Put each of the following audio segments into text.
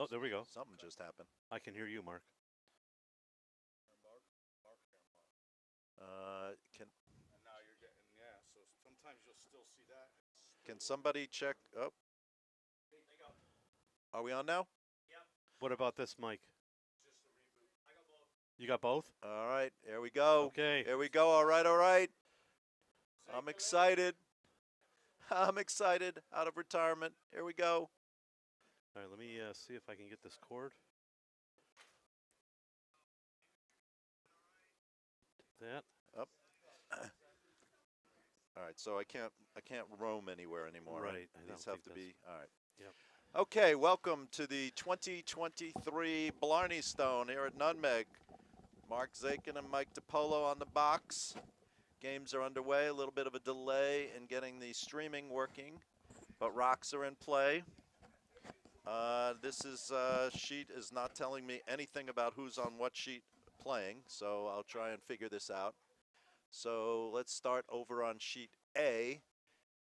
Oh, there we go. Something just happened. I can hear you, Mark. Can somebody check? Oh, are we on now? What about this mic? You got both? All right, here we go. Okay. Here we go. All right, all right. I'm excited. I'm excited. Out of retirement. Here we go. All right, let me see if I can get this cord. That. Up. All right, so I can't roam anywhere anymore. Right. These have to be. All right. Yep. Okay, welcome to the 2023 Blarney Stone here at Nutmeg. Mark Zakin and Mike DiPolo on the box. Games are underway. A little bit of a delay in getting the streaming working, but rocks are in play. This is sheet is not telling me anything about who's on what sheet playing, so I'll try and figure this out. So let's start over on sheet A.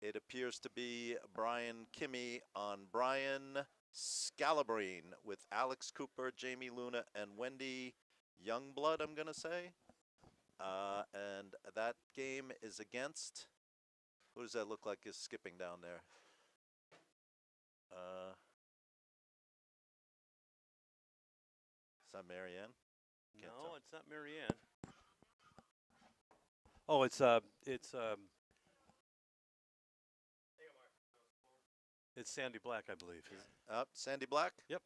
It appears to be Brian Kimmy on Brian Scalabrine with Alex Cooper, Jamie Luna, and Wendy Youngblood, I'm going to say. And that game is against, who does that look like is skipping down there? Is that Marianne? No, it's not Marianne. Oh, it's Sandy Black, I believe. Sandy Black? Yep.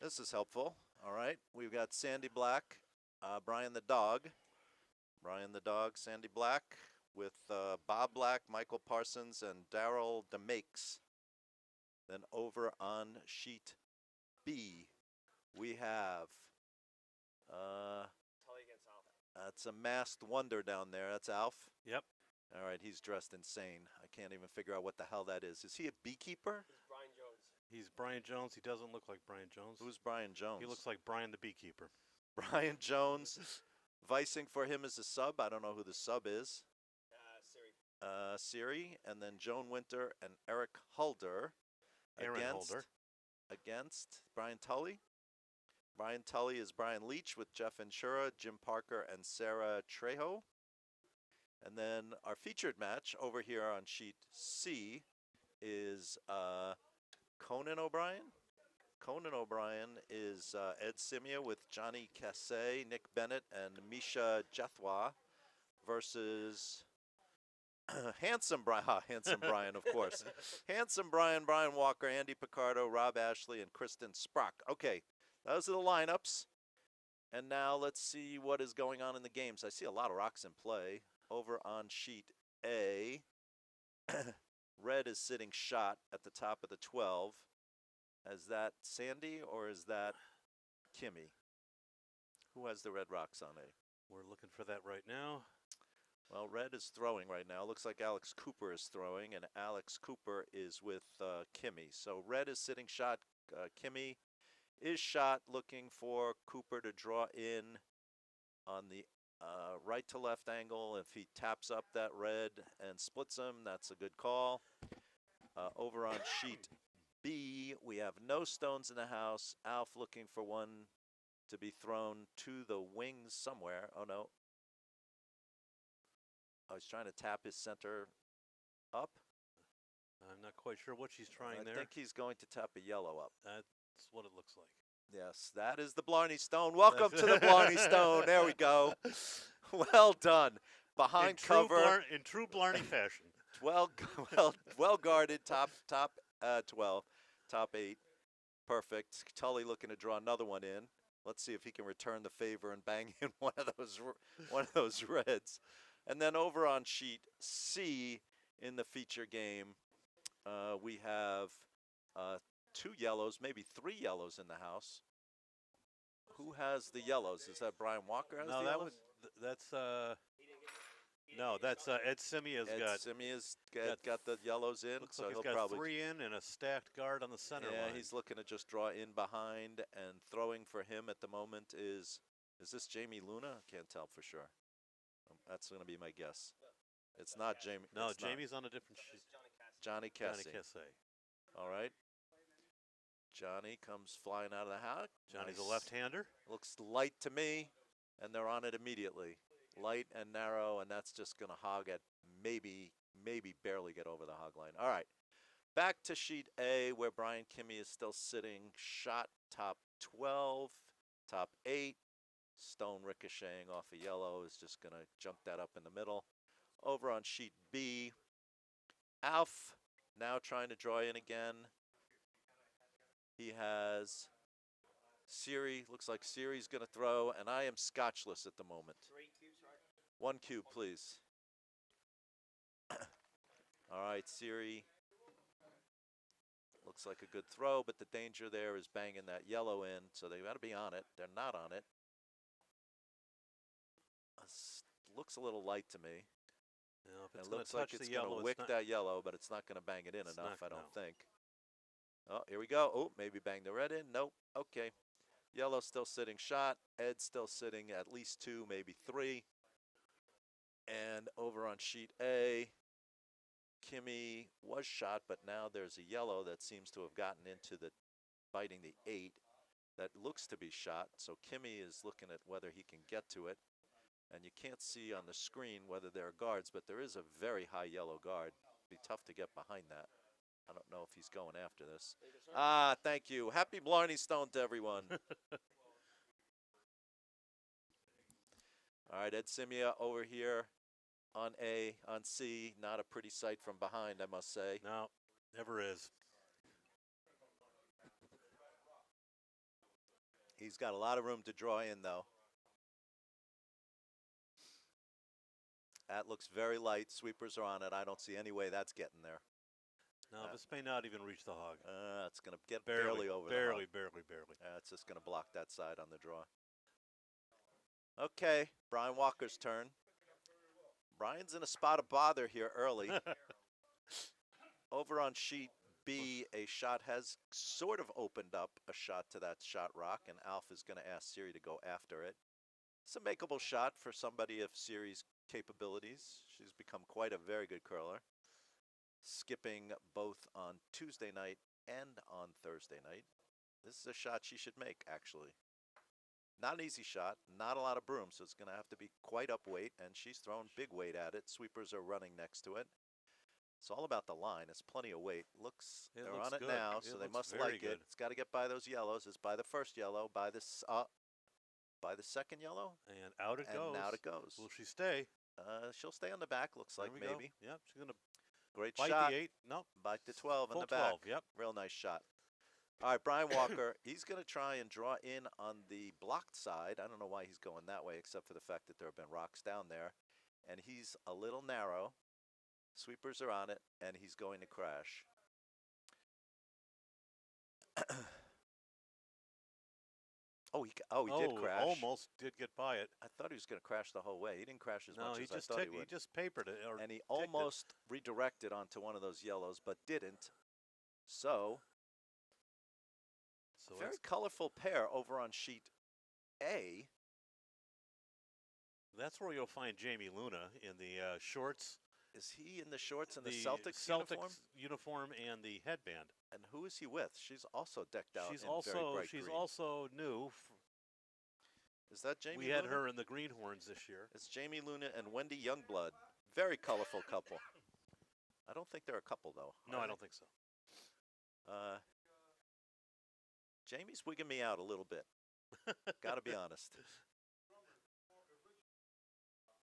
This is helpful. All right, we've got Sandy Black, Brian the Dog, Sandy Black with Bob Black, Michael Parsons, and Daryl DeMakes. Then over on sheet B, we have Tully against Alf. That's a masked wonder down there. That's Alf. Yep. All right, he's dressed insane. I can't even figure out what the hell that is. Is he a beekeeper? He's Brian Jones. He's Brian Jones. He doesn't look like Brian Jones. Who's Brian Jones? He looks like Brian the beekeeper. Brian Jones. Vicing for him as a sub. I don't know who the sub is. Siri. Siri, and then Joan Winter and Eric Hulder. Against Brian Tully. Brian Tully is Brian Leach with Jeff Ventura, Jim Parker, and Sarah Trejo. And then our featured match over here on sheet C is Conan O'Brien. Conan O'Brien is Ed Simia with Johnny Cassay, Nick Bennett, and Misha Jethwa versus Handsome Brian, Handsome Brian, of course. Handsome Brian, Brian Walker, Andy Picardo, Rob Ashley, and Kristen Sprock. Okay, those are the lineups. And now let's see what is going on in the games. I see a lot of rocks in play. Over on sheet A, red is sitting shot at the top of the 12. Is that Sandy or is that Kimmy? Who has the red rocks on A? We're looking for that right now. Well, red is throwing right now. Looks like Alex Cooper is throwing, and Alex Cooper is with Kimmy. So red is sitting shot. Kimmy is shot, looking for Cooper to draw in on the right to left angle. If he taps up that red and splits him, that's a good call. Over on sheet B, we have no stones in the house. Alf looking for one to be thrown to the wings somewhere. Oh, no. Oh, he's trying to tap his center up. I'm not quite sure what she's trying there. I think he's going to tap a yellow up. That's what it looks like. Yes, that is the Blarney Stone. Welcome to the Blarney Stone. There we go. Well done. Behind cover. In true Blarney fashion. Well guarded. Top 12. Top 8. Perfect. Tully looking to draw another one in. Let's see if he can return the favor and bang in one of those reds. And then over on sheet C in the feature game, we have 2 yellows, maybe 3 yellows in the house. Who has the yellows? Is that Brian Walker has the yellows? That's Ed Simia's got. Ed Simia's got the yellows in. Looks so like he'll he's got probably 3 in and a stacked guard on the center line. Yeah, he's looking to just draw in behind, and throwing for him at the moment is this Jamie Luna? I can't tell for sure. That's going to be my guess. It's not Jamie. No, Jamie's on a different sheet. Johnny Cassay. Johnny Cassay. All right. Johnny comes flying out of the house. Johnny's Nice. a left-hander. Looks light to me, and they're on it immediately. Light and narrow, and that's just going to hog at maybe barely get over the hog line. All right. Back to sheet A, where Brian Kimmey is still sitting. Shot top 12, top 8. Stone ricocheting off a yellow is just going to jump that up in the middle. Over on sheet B, Alf now trying to draw in again. He has Siri. Looks like Siri's going to throw, and I am scotchless at the moment. 3 cubes, right? 1 cube, please. All right, Siri. Looks like a good throw, but the danger there is banging that yellow in, so they got to be on it. They're not on it. Looks a little light to me. No, if It it's going looks to like touch it's the going yellow, to wick it's not, that yellow, but it's not going to bang it in It's enough, not, I don't no. think. Oh, here we go. Oh, maybe bang the red in. Nope. Okay. Yellow still sitting shot. Ed's still sitting at least 2, maybe 3. And over on sheet A, Kimmy was shot, but now there's a yellow that seems to have gotten into the biting the 8 that looks to be shot. So Kimmy is looking at whether he can get to it. And you can't see on the screen whether there are guards, but there is a very high yellow guard. Be tough to get behind that. I don't know if he's going after this. Ah, thank you. Happy Blarney Stone to everyone. All right, Ed Simia over here on A, on C. Not a pretty sight from behind, I must say. No, never is. He's got a lot of room to draw in, though. That looks very light. Sweepers are on it. I don't see any way that's getting there. No, this may not even reach the hog. It's going to get barely over the hog. Barely. It's just going to block that side on the draw. Okay, Brian Walker's turn. Brian's in a spot of bother here early. Over on sheet B, a shot has sort of opened up a shot to that shot rock, and Alf is going to ask Siri to go after it. It's a makeable shot for somebody of Siri's capabilities. She's become quite a very good curler, skipping both on Tuesday night and on Thursday night. This is a shot she should make, actually. Not an easy shot, not a lot of broom, so it's going to have to be quite up weight, and she's thrown big weight at it. Sweepers are running next to it. It's all about the line. It's plenty of weight. They're on it good. now, so they must very like good. it. It's got to get by those yellows. It's by the first yellow, by this, by the second yellow, And out it goes. and out it goes. Will she stay? She'll stay on the back. Looks There like we go. maybe. Yep, she's going to Great bite shot. the 8. No, Bite the 12 on full the back. 12. Yep. Real nice shot. All right, Brian Walker, he's going to try and draw in on the blocked side. I don't know why he's going that way, except for the fact that there have been rocks down there. And he's a little narrow. Sweepers are on it, and he's going to crash. He did crash. Almost did get by it. I thought he was going to crash the whole way. He didn't crash as No, much he as I just thought he would. he just papered it. Or And he ticked it. almost redirected onto one of those yellows, but didn't. So very that's, colorful pair over on sheet A. that's where you'll find Jamie Luna in the shorts. Is he in the shorts and the Celtics Celtics uniform and the headband. And who is he with? She's also decked out She's in very bright she's green. also new. Is that Jamie We had Luna? her in the Greenhorns this year. It's Jamie Luna and Wendy Youngblood. Very colorful couple. I don't think they're a couple, though. No, are I they? don't think so. Jamie's wigging me out a little bit. Got to be honest.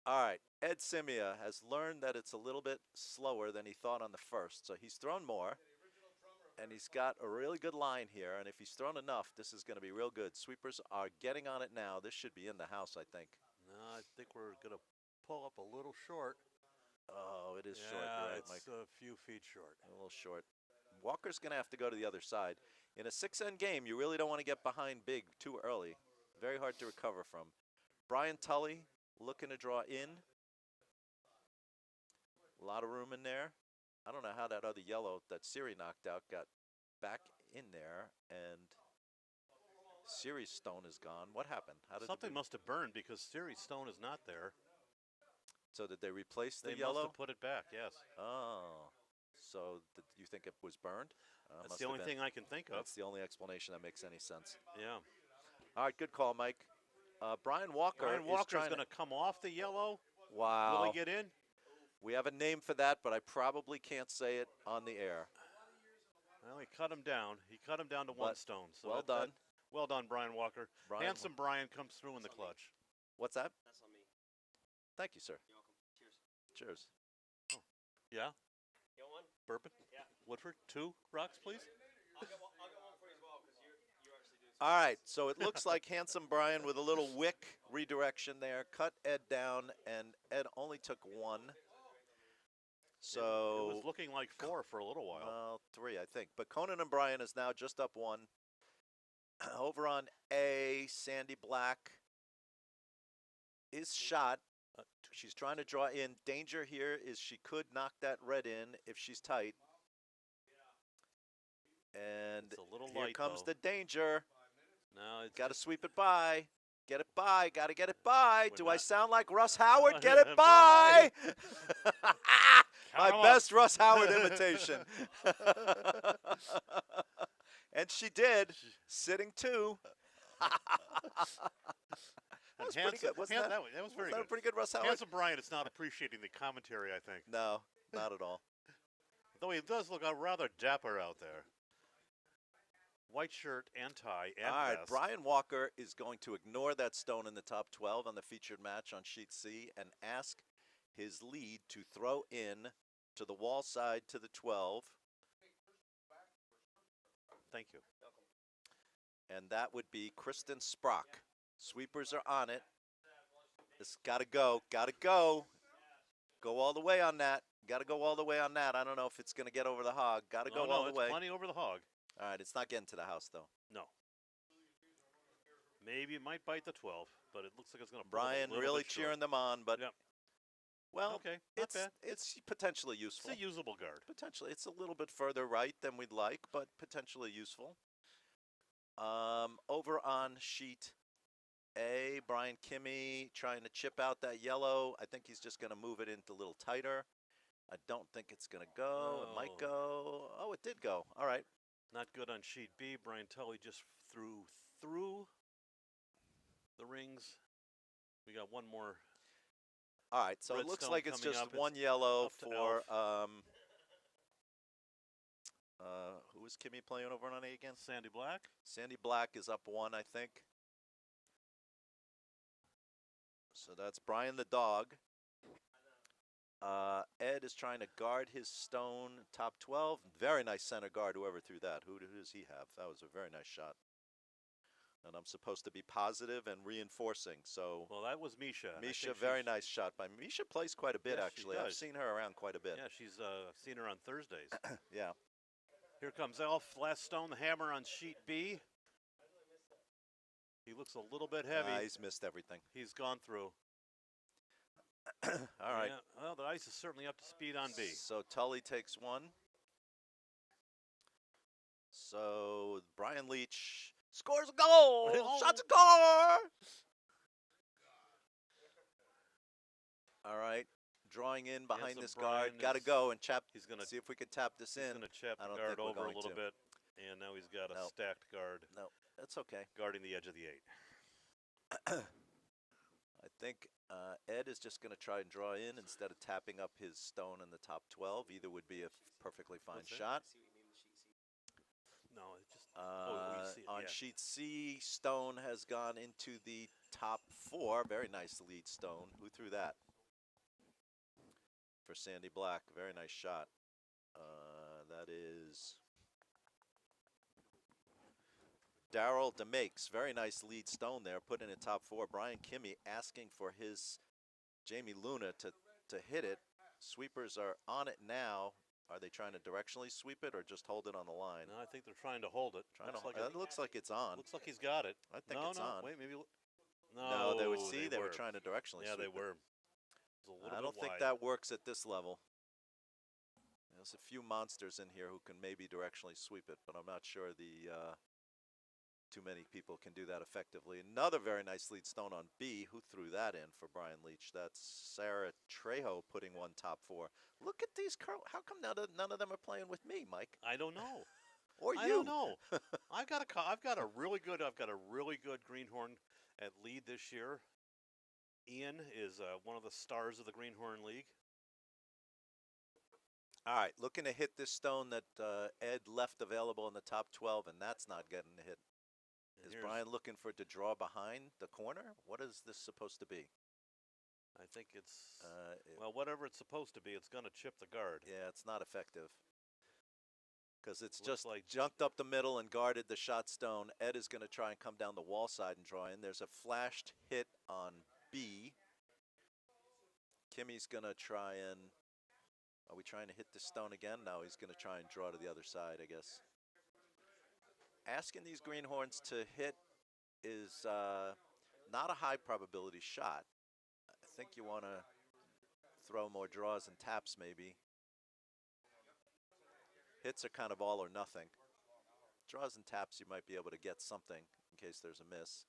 All right, Ed Simia has learned that it's a little bit slower than he thought on the first, so he's thrown more, and he's got a really good line here, and if he's thrown enough, this is going to be real good. Sweepers are getting on it now. This should be in the house, I think. No, I think we're going to pull up a little short. Oh, it is short. Yeah, You're right, it's Mike. a few feet short. A little short. Walker's going to have to go to the other side. In a 6-end game, you really don't want to get behind big too early. Very hard to recover from. Brian Tully looking to draw in. A lot of room in there. I don't know how that other yellow that Siri knocked out got back in there, and Siri's stone is gone. What happened? How did Something must have burned because Siri's stone is not there. So did they replace the They yellow? must have put it back, yes. Oh. So you think it was burned? That's Must the have only been. thing I can think of. That's the only explanation that makes any sense. Yeah. All right, good call, Mike. Brian Walker Brian is Walker's trying going to come off the yellow. Wow. Will he get in? We have a name for that, but I probably can't say it on the air. Well, he cut him down. He cut him down to one But stone. So well done. Well done, Brian Walker. Brian Handsome Brian comes through in the That's on me. clutch. What's that? That's on me. Thank you, sir. You're welcome. Cheers. Cheers. Yeah? You want one? Bourbon? Yeah. Woodford? 2 rocks, please? I'll get one for you as well because you actually do. All right, so it looks like Handsome Brian with a little wick redirection there, cut Ed down, and Ed only took 1. So It was looking like 4 for a little while. Well, 3, I think. But Conan and Brian is now just up 1. Over on A, Sandy Black is shot. She's trying to draw in. Danger here is she could knock that red in if she's tight. And It's a little here light, comes though. the danger. No, it's Got to sweep it by. Get it by. Got to get it by. We're Do I not- sound like Russ Howard? Get it By. by. My Count 'em best Russ Howard imitation. And she did, sitting 2. That was pretty good, wasn't that? That was very Was that a good. pretty good Russ Howard? Handsome Brian is not appreciating the commentary, I think. No, not at all. Though he does look rather dapper out there. White shirt and tie and All right, vest. Brian Walker is going to ignore that stone in the top 12 on the featured match on sheet C and ask his lead to throw in to the wall side to the 12. Thank you. And that would be Kristen Sprock. Sweepers are on it. It's got to go. Got to go. Go all the way on that. Got to go all the way on that. I don't know if it's going to get over the hog. Got to go all the it's way. plenty over the hog. All right, it's not getting to the house, though. No. Maybe it might bite the 12, but it looks like it's going to. Brian really cheering them on, but Yep. well, Okay, not bad. it's potentially useful. It's a usable guard. Potentially, it's a little bit further right than we'd like, but potentially useful. Over on sheet A, Brian Kimmy trying to chip out that yellow. I think he's just going to move it into a little tighter. I don't think it's going to go. It might go. Oh, it did go. All right. Not good on sheet B. Brian Tully just through the rings. We got one more. All right, so it looks Redstone like it's coming just up. one It's yellow up to for who is Kimmy playing over on A again? Sandy Black. Sandy Black is up 1, I think. So that's Brian the dog. Ed is trying to guard his stone top 12. Very nice center guard, whoever threw that. Who does he have? That was a very nice shot. And I'm supposed to be positive and reinforcing. So Well, that was Misha. and I Misha, think very she's- nice shot by Misha. Plays quite a bit, Yes, she actually. I've does. seen her around quite a bit. Yeah, she's seen her on Thursdays. Yeah. Here comes Elf. Last stone, the hammer on sheet B. He looks a little bit heavy. He's missed everything. He's gone through. All right. Yeah, well, the ice is certainly up to speed on B. So Tully takes 1. So Brian Leach scores a goal. Shots a goal. All right. Drawing in behind Handsome this guard. Brian Got to is- go and chap. He's going to See if we can tap this in. chap I the don't guard think we're over a going little to. bit, and now he's got a No. stacked guard No, that's okay. guarding the edge of the 8. I think Ed is just going to try and draw in instead of tapping up his stone in the top 12. Either would be a perfectly fine What's that? shot. See what you mean with sheet C. No, it just you see it, On yeah. sheet C, stone has gone into the top 4. Very nice lead stone. Who threw that? For Sandy Black. Very nice shot. That is Daryl DeMakes. Very nice lead stone there. Put in a top 4. Brian Kimmy asking for his Jamie Luna to hit it. Sweepers are on it now. Are they trying to directionally sweep it or just hold it on the line? No, I think they're trying to hold it. It looks like it's on. Looks like he's got it. I think no, it's no, on. wait, maybe. No, they would see. They were were trying to directionally Yeah, sweep they it. were. It was a little I don't bit think wide. that works at this level. There's a few monsters in here who can maybe directionally sweep it, but I'm not sure the too many people can do that effectively. Another very nice lead stone on B. Who threw that in for Brian Leach? That's Sarah Trejo putting one top 4. Look at these curl. How come none of them are playing with me, Mike? I don't know. Or you? I don't know. I've got a really good greenhorn at lead this year. Ian is one of the stars of the Greenhorn League. All right, looking to hit this stone that Ed left available in the top 12, and that's not getting a hit. And Is Brian looking for it to draw behind the corner? What is this supposed to be? I think it's, well, whatever it's supposed to be, it's going to chip the guard. Yeah, it's not effective. Because it's Looks just like jumped up the middle and guarded the shot stone. Ed is going to try and come down the wall side and draw in. There's a flashed hit on B. Kimmy's going to try and... Are we trying to hit the stone again? No, he's going to try and draw to the other side, I guess. Asking these greenhorns to hit is not a high probability shot. I think you want to throw more draws and taps maybe. Hits are kind of all or nothing. Draws and taps, you might be able to get something in case there's a miss.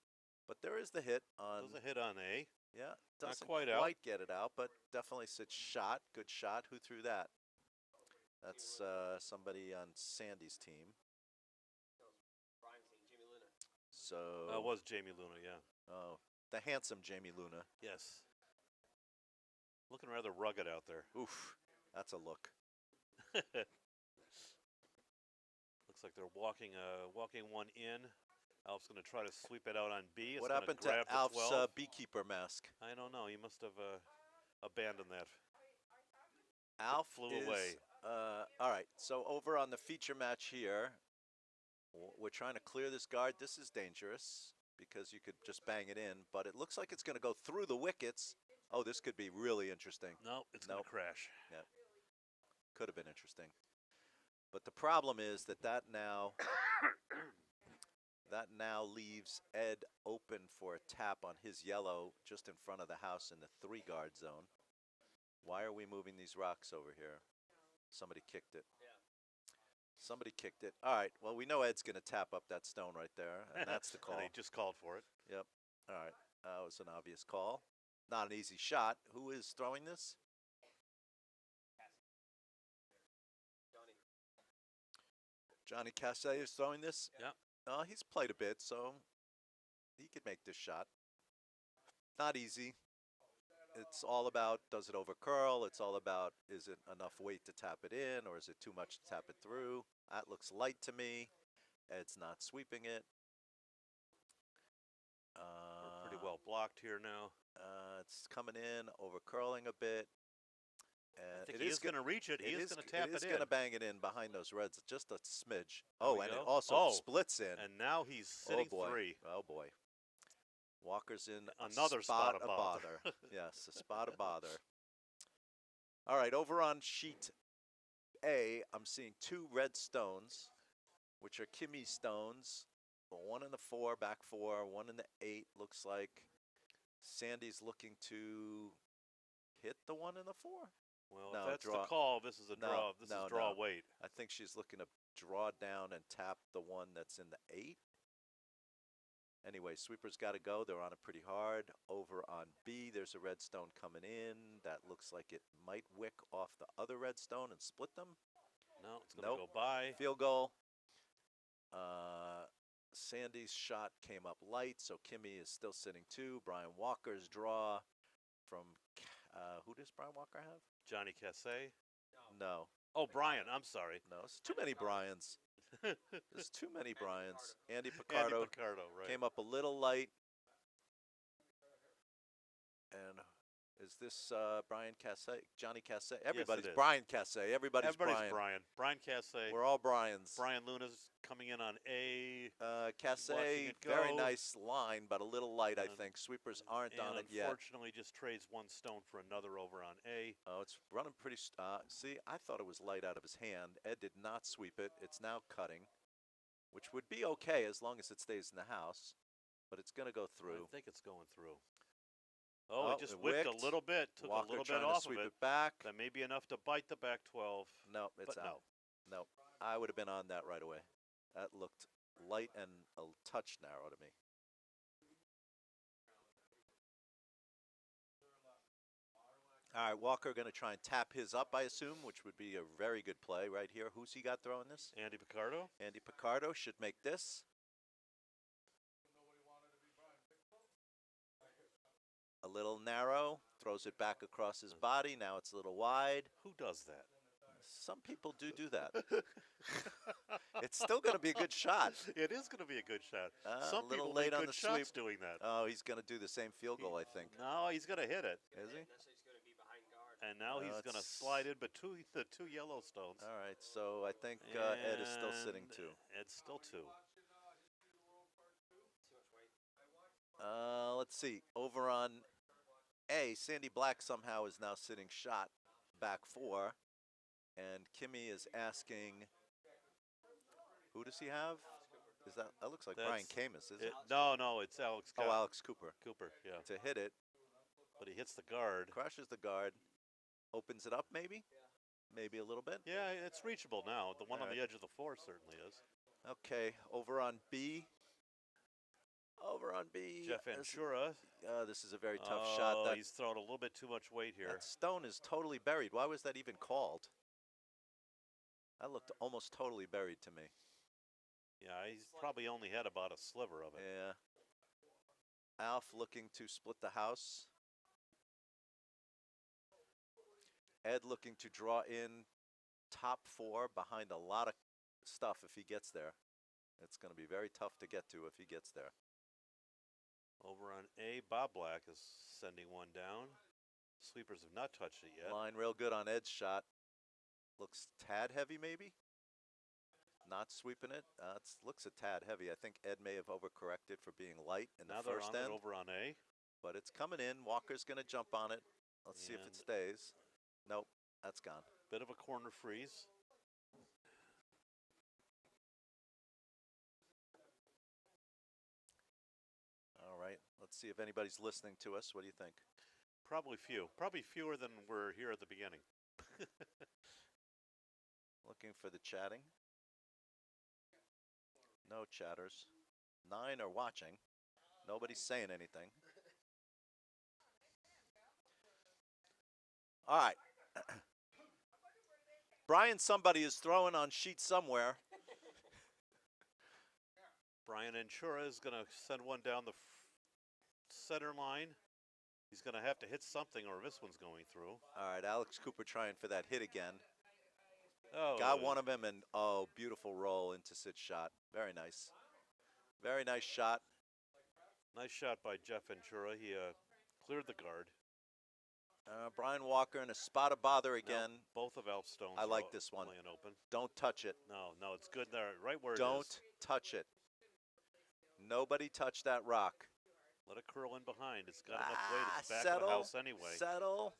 But there is the hit on... There's a hit on A. Yeah, Not doesn't quite get it out, but definitely said shot. Good shot. Who threw that? That's somebody on Sandy's team. Brian's team, Jimmy Luna. So... It was Jamie Luna, yeah. Oh, the handsome Jamie Luna. Yes. Looking rather rugged out there. Oof, that's a look. Looks like they're walking one in. Alf's going to try to sweep it out on B. It's What happened to grab Alf's 12. beekeeper mask? I don't know. He must have abandoned that. Alf flew is, away. All right, so over on the feature match here, we're trying to clear this guard. This is dangerous because you could just bang it in, but it looks like it's going to go through the wickets. Oh, this could be really interesting. No, it's going to crash. Yeah, could have been interesting. But the problem is that now leaves Ed open for a tap on his yellow just in front of the house in the 3-guard zone. Why are we moving these rocks over here? Somebody kicked it. Yeah. Somebody kicked it. All right, well, we know Ed's going to tap up that stone right there, and that's the call. And he just called for it. Yep. All right, that was an obvious call. Not an easy shot. Who is throwing this? Johnny Cassay is throwing this? Yeah. He's played a bit, so he could make this shot. Not easy. It's all about, does it over curl? It's all about, is it enough weight to tap it in, or is it too much to tap it through? That looks light to me. Ed's not sweeping it. We're pretty well blocked here now. It's coming in, over curling a bit. I think he is going to reach it. He is going to tap it in. It is going to bang it in behind those reds, just a smidge. There we And go. it also splits in. And now he's sitting three. Oh, boy. Walker's in Another a spot of bother. Yes, a spot of bother. All right, over on sheet A, I'm seeing 2 red stones, which are Kimmy stones. One in the 4, back 4, one in the 8, looks like. Sandy's looking to hit the one in the 4. Well, No, if that's draw. the call, this is a No, draw. This no, is draw no. weight. I think she's looking to draw down and tap the one that's in the 8. Anyway, sweeper's got to go. They're on it pretty hard. Over on B, there's a red stone coming in. That looks like it might wick off the other red stone and split them. No, it's going to go by. Field goal. Sandy's shot came up light, so Kimmy is still sitting 2. Brian Walker's draw from, who does Brian Walker have? Johnny Cassay. No. Oh, Brian. I'm sorry. No, it's too many Bryans. There's too many Bryans. Andy Picardo, Andy Picardo, right. came up a little light. And is this Brian Cassay? Johnny Cassay? Everybody's it is. Brian Cassay. Everybody's Brian. Brian. Brian Cassay. We're all Bryans. Brian Luna's coming in on A. Cassay, watching it very go. nice line, but a little light, I And- think. Sweepers aren't on And it yet. unfortunately, just trades one stone for another over on A. Oh, it's running pretty. See, I thought it was light out of his hand. Ed did not sweep it. It's now cutting, which would be okay as long as it stays in the house, but it's going to go through. I think it's going through. Oh, it just it wicked a wicked. little bit. Took Walker a little trying bit to off sweep of it back. That may be enough to bite the back 12. No, it's but out. No, I would have been on that right away. That looked light and a touch narrow to me. All right, Walker going to try and tap his up, I assume, which would be a very good play right here. Who's he got throwing this? Andy Picardo. Andy Picardo should make this. A little narrow, throws it back across his body. Now it's a little wide. Who does that? Some people do that. It's still going to be a good shot. It is going to be a good shot. A Some little people late make on good the shots sweep. doing that. Oh, he's going to do the same field goal, I think. No, he's going to hit it. Is he? Necessarily it's going to be behind guard. And now he's going to slide in between the two Yellowstones. All right, so I think Ed is still sitting two. Ed's still two. Too much weight. Let's see. Over on A, Sandy Black somehow is now sitting shot back four. And Kimmy is asking, who does he have? Is that looks like Brian Camus, is it? No, it's Alex. Oh, Alex Cooper. Cooper, yeah. To hit it. But he hits the guard. Crushes the guard. Opens it up, maybe? Maybe a little bit. Yeah, it's reachable now. The one All on right. the edge of the floor certainly is. Okay, over on B. Over on B. Jeff Ventura. This is a very tough shot. That, He's throwing a little bit too much weight here. that stone is totally buried. Why was that even called? That looked almost totally buried to me. Yeah, he's probably only had about a sliver of it. Yeah. Alf looking to split the house. Ed looking to draw in top four behind a lot of stuff if he gets there. It's going to be very tough to get to if he gets there. Over on A, Bob Black is sending one down. Sweepers have not touched it yet. Line real good on Ed's shot. Looks tad heavy maybe. Not sweeping it. Looks a tad heavy. I think Ed may have overcorrected for being light in Now the first they're on end. it over on A. But it's coming in. Walker's going to jump on it. Let's see if it And- stays. Nope, that's gone. Bit of a corner freeze. All right, let's see if anybody's listening to us. What do you think? Probably few. Probably fewer than were here at the beginning. Looking for the chatting. No chatters. 9 are watching. Nobody's saying anything. All right. Brian, somebody is throwing on sheet somewhere. Brian Ventura is going to send one down the center line. He's going to have to hit something or this one's going through. All right, Alex Cooper trying for that hit again. Oh, Got one of them, and oh, beautiful roll into Sid's shot. Very nice. Very nice shot. Nice shot by Jeff Ventura. He cleared the guard. Brian Walker in a spot of bother again. No, both of Alf's stones. I like are this one. Laying open. Don't touch it. No, it's good there, right where it is. Don't touch it. Nobody touch that rock. Let it curl in behind. It's got enough weight. It's back settle, of the house anyway. Settle.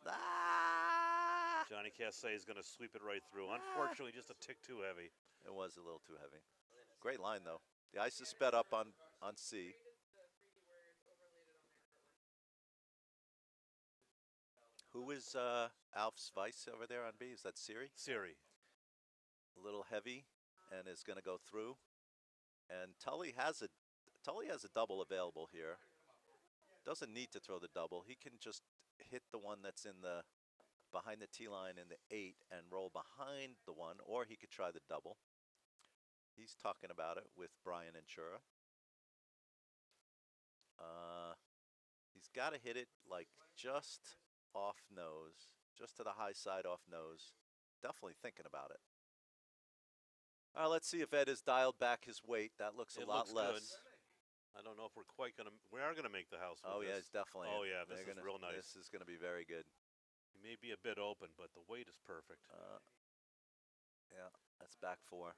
Ah. Johnny Cassay is going to sweep it right through. Unfortunately, just a tick too heavy. It was a little too heavy. Great line, though. The ice is sped up on C. Who is Alf's vice over there on B? Is that Siri? Siri. A little heavy and is going to go through. And Tully has a double available here. Doesn't need to throw the double. He can just hit the one that's in the behind the T line in the 8 and roll behind the one, or he could try the double. He's talking about it with Brian Ventura. He's got to hit it like just off nose, just to the high side off nose. Definitely thinking about it. Let's see if Ed has dialed back his weight. That looks a lot less. Good. I don't know if we're quite going to. We are going to make the house. With Oh, yeah, this. it's definitely. Oh, yeah, this is real nice. This is going to be very good. He may be a bit open, but the weight is perfect. Yeah, that's back 4.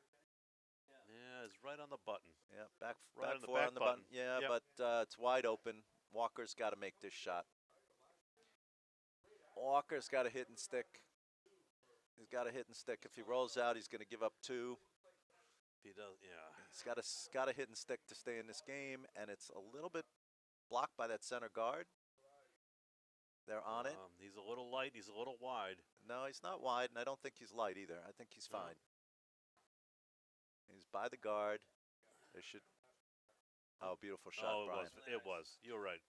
Yeah, it's right on the button. Yeah, back Right on the 4 back on the button. button. Yeah, Yep. but it's wide open. Walker's got to make this shot. Walker's got a hit and stick. He's got a hit and stick. If he rolls out, he's going to give up 2. If he does, yeah. He's got a hit and stick to stay in this game, and it's a little bit blocked by that center guard. They're on it. He's a little light. He's a little wide. No, he's not wide, and I don't think he's light either. I think he's No. fine. He's by the guard. They should. Oh, beautiful shot, Oh, Brian. it was. You're right.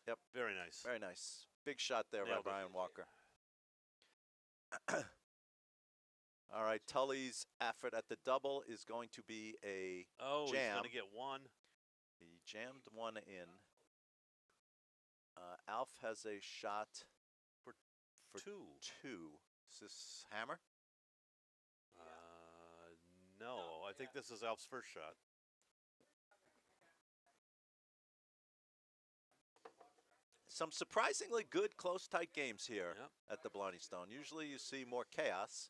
Yep. Very nice. Very nice. Big shot there Nailed it. by Brian Walker. All right, Tully's effort at the double is going to be a Oh, he's jam. going to get one. He jammed one in. Alf has a shot for Two. two. Is this hammer? No, I think this is Alf's first shot. Some surprisingly good, close, tight games here Yep. at the Blarney Stone. Usually you see more chaos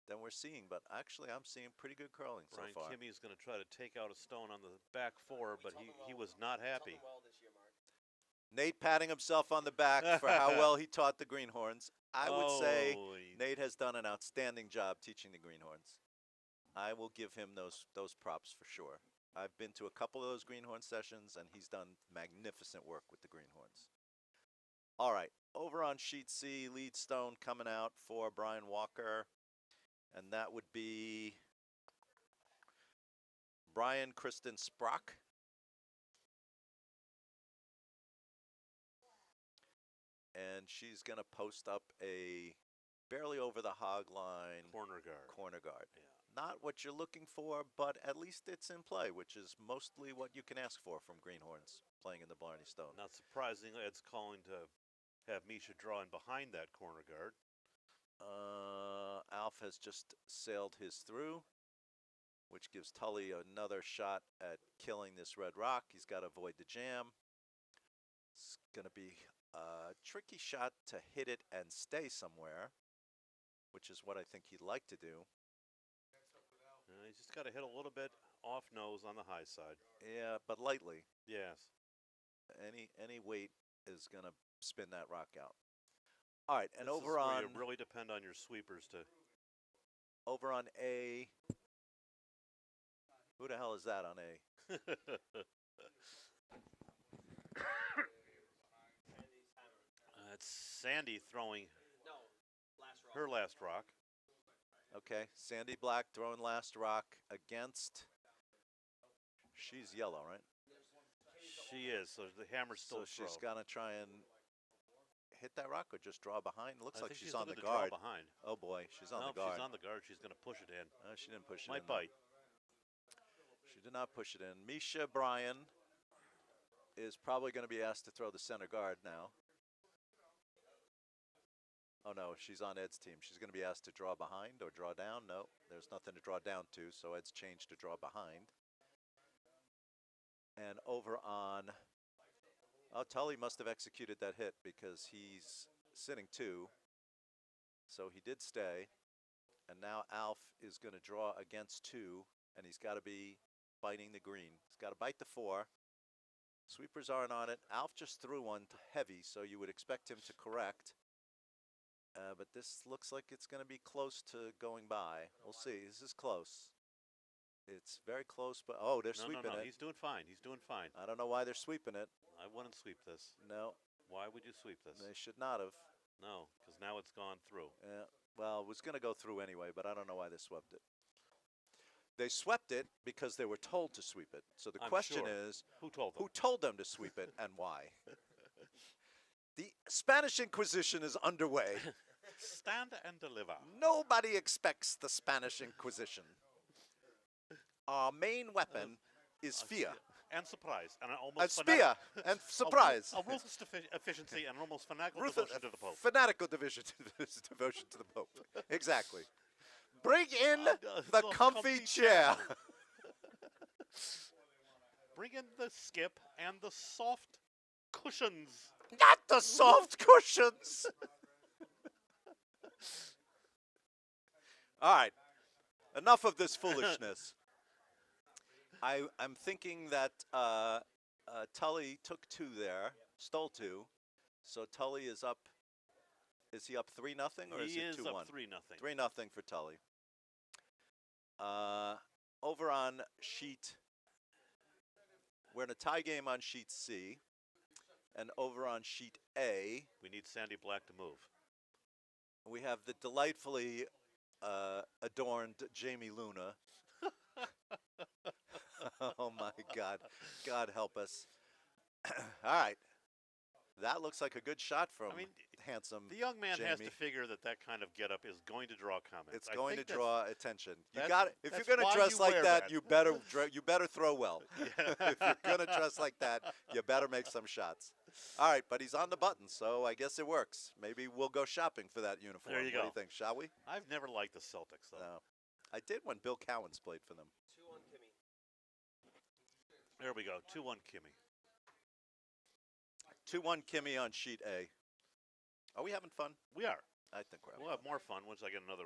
than we're seeing, but actually I'm seeing pretty good curling Brian so far. Kimmy is going to try to take out a stone on the back four, but he was not happy. Well this year, Mark. Nate patting himself on the back for how well he taught the greenhorns. I would say Oh, Nate has done an outstanding job teaching the greenhorns. I will give him those props for sure. I've been to a couple of those greenhorn sessions, and he's done magnificent work with the greenhorns. All right, over on sheet C, lead stone coming out for Brian Walker, and that would be Brian Kristen Sprock. And she's going to post up a barely over the hog line corner guard. Yeah. Not what you're looking for, but at least it's in play, which is mostly what you can ask for from greenhorns playing in the Blarney Stone. Not surprisingly, it's calling to have Misha draw in behind that corner guard. Alf has just sailed his through, which gives Tully another shot at killing this red rock. He's got to avoid the jam. It's going to be a tricky shot to hit it and stay somewhere, which is what I think he'd like to do. He's just got to hit a little bit off nose on the high side. Yeah, but lightly. Yes. Any weight is going to spin that rock out. All right, and this over is where on you really depend on your sweepers to. Over on A. Who the hell is that on A? It's Sandy throwing No, last rock. her last rock. Okay, Sandy Black throwing last rock against. She's yellow, right? She is, so the hammer's still So she's got to try and hit that rock or just draw behind. Looks I like think she's on the looking to draw guard. behind. Oh boy, she's on No, the guard. she's on the guard. She's going to push it in. She didn't push it Might in. though. bite. She did not push it in. Misha Bryan is probably going to be asked to throw the center guard now. Oh no, she's on Ed's team. She's going to be asked to draw behind or draw down. No, there's nothing to draw down to, so Ed's changed to draw behind. And over on, oh, Tully must have executed that hit because he's sitting two. So he did stay. And now Alf is going to draw against two, and he's got to be biting the green. He's got to bite the four. Sweepers aren't on it. Alf just threw one heavy, so you would expect him to correct. But this looks like it's going to be close to going by. We'll see. This is close. It's very close, but oh, they're sweeping No, it. he's doing fine. He's doing fine. I don't know why they're sweeping it. I wouldn't sweep this. No, Why would you sweep this? they should not have. No, because now it's gone through. Yeah. Well, it was going to go through anyway, but I don't know why they swept it. They swept it because they were told to sweep it. So the I'm question sure. is, Who told them? who told them to sweep it and why? The Spanish Inquisition is underway. Stand and deliver. Nobody expects the Spanish Inquisition. Our main weapon is fear. And surprise. And an And almost spear and surprise. A ruthless efficiency and almost fanatical Ruthless- devotion to the Pope. Fanatical devotion to the Pope. Exactly. Bring in the the comfy comfy chair. Bring in the skip and the soft cushions. Not the soft cushions. All right. Enough of this foolishness. I'm thinking that Tully took two there, stole two. So Tully is up. Is he up 3-0 or is He it is 2-1? up 3-0. 3-0 for Tully. Over on sheet, we're in a tie game on sheet C, and over on sheet A, We need Sandy Black to move. we have the delightfully adorned Jamie Luna. Oh my God. God help us. All right. That looks like a good shot from I mean, handsome the young man has to Jamie. figure that that kind of getup is going to draw comments. It's I going to think draw attention. You that's got it. If you're that's going to why dress you like wear that, that. you better throw well. Yeah. If you're going to dress like that, you better make some shots. All right, but he's on the button, so I guess it works. Maybe we'll go shopping for that uniform. There you What do go. you think? Shall we? I've never liked the Celtics though. No. I did when Bill Cowens played for them. 2-1 Kimmy. There we go. 2-1 Kimmy. 2-1 Kimmy on sheet A. Are we having fun? We are. I think we're having We'll have more fun once I get another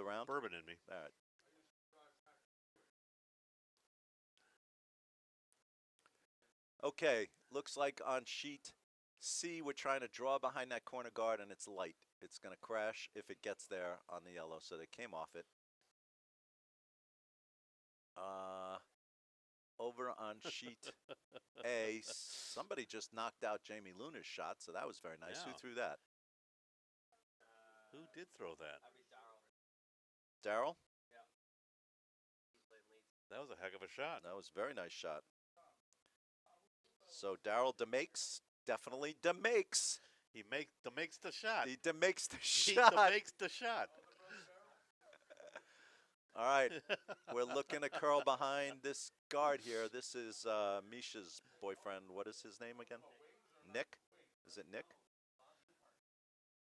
round. bourbon in me. All right. Okay, looks like on sheet C, we're trying to draw behind that corner guard, and it's light. It's going to crash if it gets there on the yellow, so they came off it. Over on sheet A, somebody just knocked out Jamie Luna's shot, so that was very nice. Yeah. Who threw that? Who did throw that? That'd be Darryl. Darryl? He played Leeds. That was a heck of a shot. That was a very nice shot. So Darryl demakes, definitely demakes. He makes the shot. He demakes the He shot. makes the shot. All right, we're looking to curl behind this guard here. This is Misha's boyfriend. What is his name again? Nick? Is it Nick?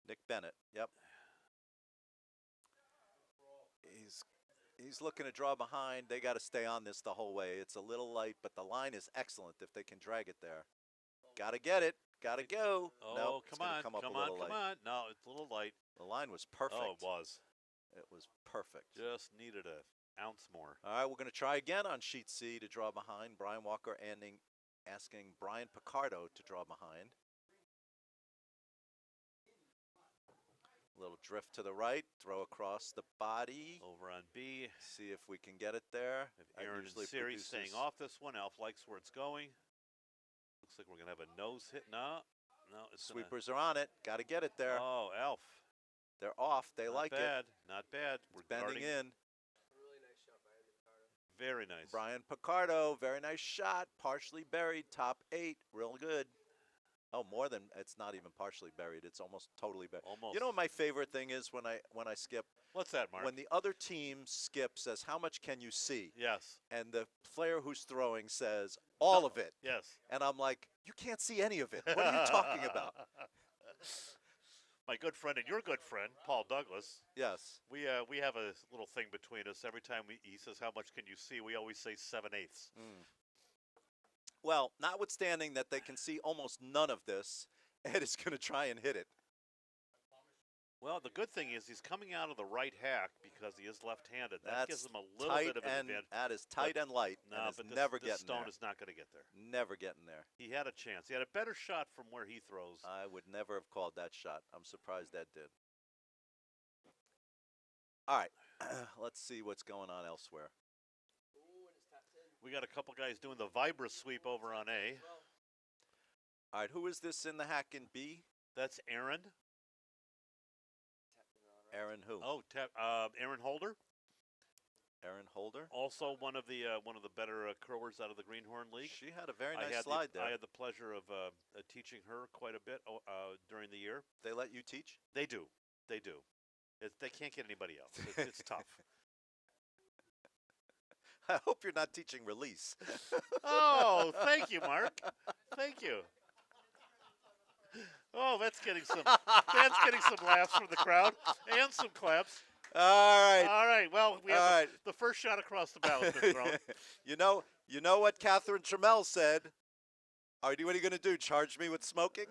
Nick Bennett. Yep. He's looking to draw behind. They got to stay on this the whole way. It's a little light, but the line is excellent if they can drag it there. Got to get it. Got to go. Oh, Nope, it's come gonna on, come up come a on, little come light. on. No, it's a little light. The line was perfect. Oh, it was. It was perfect. Just needed an ounce more. All right, we're going to try again on sheet C to draw behind. Brian Walker asking Brian Picardo to draw behind. A little drift to the right, throw across the body. Over on B. See if we can get it there. If That Aaron and usually Siri staying produces- off this one. Alf likes where it's going. Looks like we're going to have a nose hit. No, it's gonna- Sweepers are on it. Got to get it there. Oh, Alf. They're off. They Not like bad. Not bad. We're Bending guarding. in. Really nice shot by Ricardo. Very nice. Brian Picardo, very nice shot. Partially buried, top 8. Real good. Oh, more than, it's not even partially buried. It's almost totally buried. Almost. You know what my favorite thing is when I skip? What's that, Mark? When the other team skips, says, how much can you see? Yes. And the player who's throwing says, all of it. Yes. And I'm like, you can't see any of it. What are you talking about? My good friend and your good friend, Paul Douglas. Yes. We have a little thing between us. Every time he says, how much can you see? We always say 7/8. Well, notwithstanding that they can see almost none of this, Ed is going to try and hit it. Well, the good thing is he's coming out of the right hack because he is left-handed. That gives That's him a little tight bit of an and advantage. that is tight and light. No, and but it's never this getting stone there. is not going to get there. Never getting there. He had a chance. He had a better shot from where he throws. I would never have called that shot. I'm surprised that did. All right, let's see what's going on elsewhere. Ooh, and it's tapped in. We got a couple guys doing the Vibra sweep over on A. Well, All right, who is this in the hack in B? That's Aaron. tapped in all right. Aaron who? Oh, Aaron Holder. Aaron Holder. Also one of the better curlers out of the Greenhorn League. She had a very I nice had slide there. I had the pleasure of teaching her quite a bit during the year. They let you teach? They do. They do. They can't get anybody else. It's tough. I hope you're not teaching release. Oh, thank you, Mark. Thank you. Oh, that's getting some laughs from the crowd and some claps. All right. All right. Well, we All have right. the first shot across the bow has been thrown. you know what Catherine Trammell said? What are you going to do? Charge me with smoking?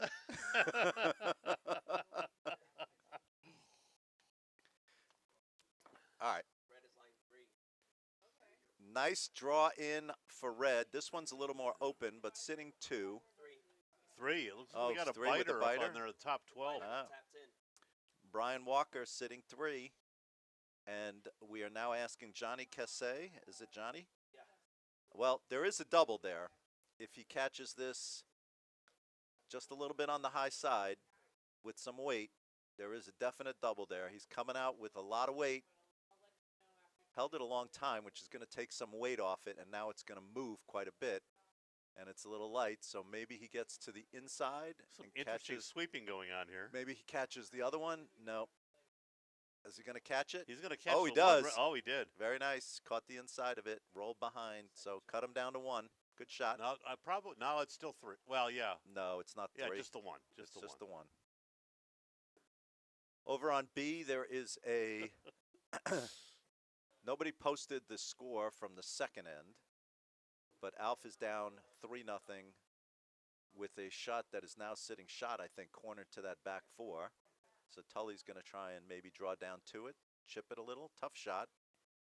All right. Red is line 3. Nice draw in for red. This one's a little more open, but sitting 2. 3. 3. It looks like Oh, we got a 3 with the biter, biter? up on there, the top 12. Ah. Tapped in. Brian Walker sitting 3. And we are now asking Johnny Cassay. Is it Johnny? Yeah. Well, there is a double there. If he catches this just a little bit on the high side with some weight, there is a definite double there. He's coming out with a lot of weight. Held it a long time, which is going to take some weight off it, and now it's going to move quite a bit. And it's a little light, so maybe he gets to the inside Some and interesting catches. sweeping going on here. Maybe he catches the other one. No. Is he going to catch it? He's going to catch Oh, he the one does. oh, he did. Very nice. Caught the inside of it. Rolled behind. So cut him down to 1. Good shot. Now, now it's still 3. Well, yeah. No, it's not 3. Yeah, just the one. Just the one. Over on B, there is a. Nobody posted the score from the second end, but Alf is down 3-0 with a shot that is now sitting shot, I think, cornered to that back 4. So Tully's going to try and maybe draw down to it, chip it a little. Tough shot.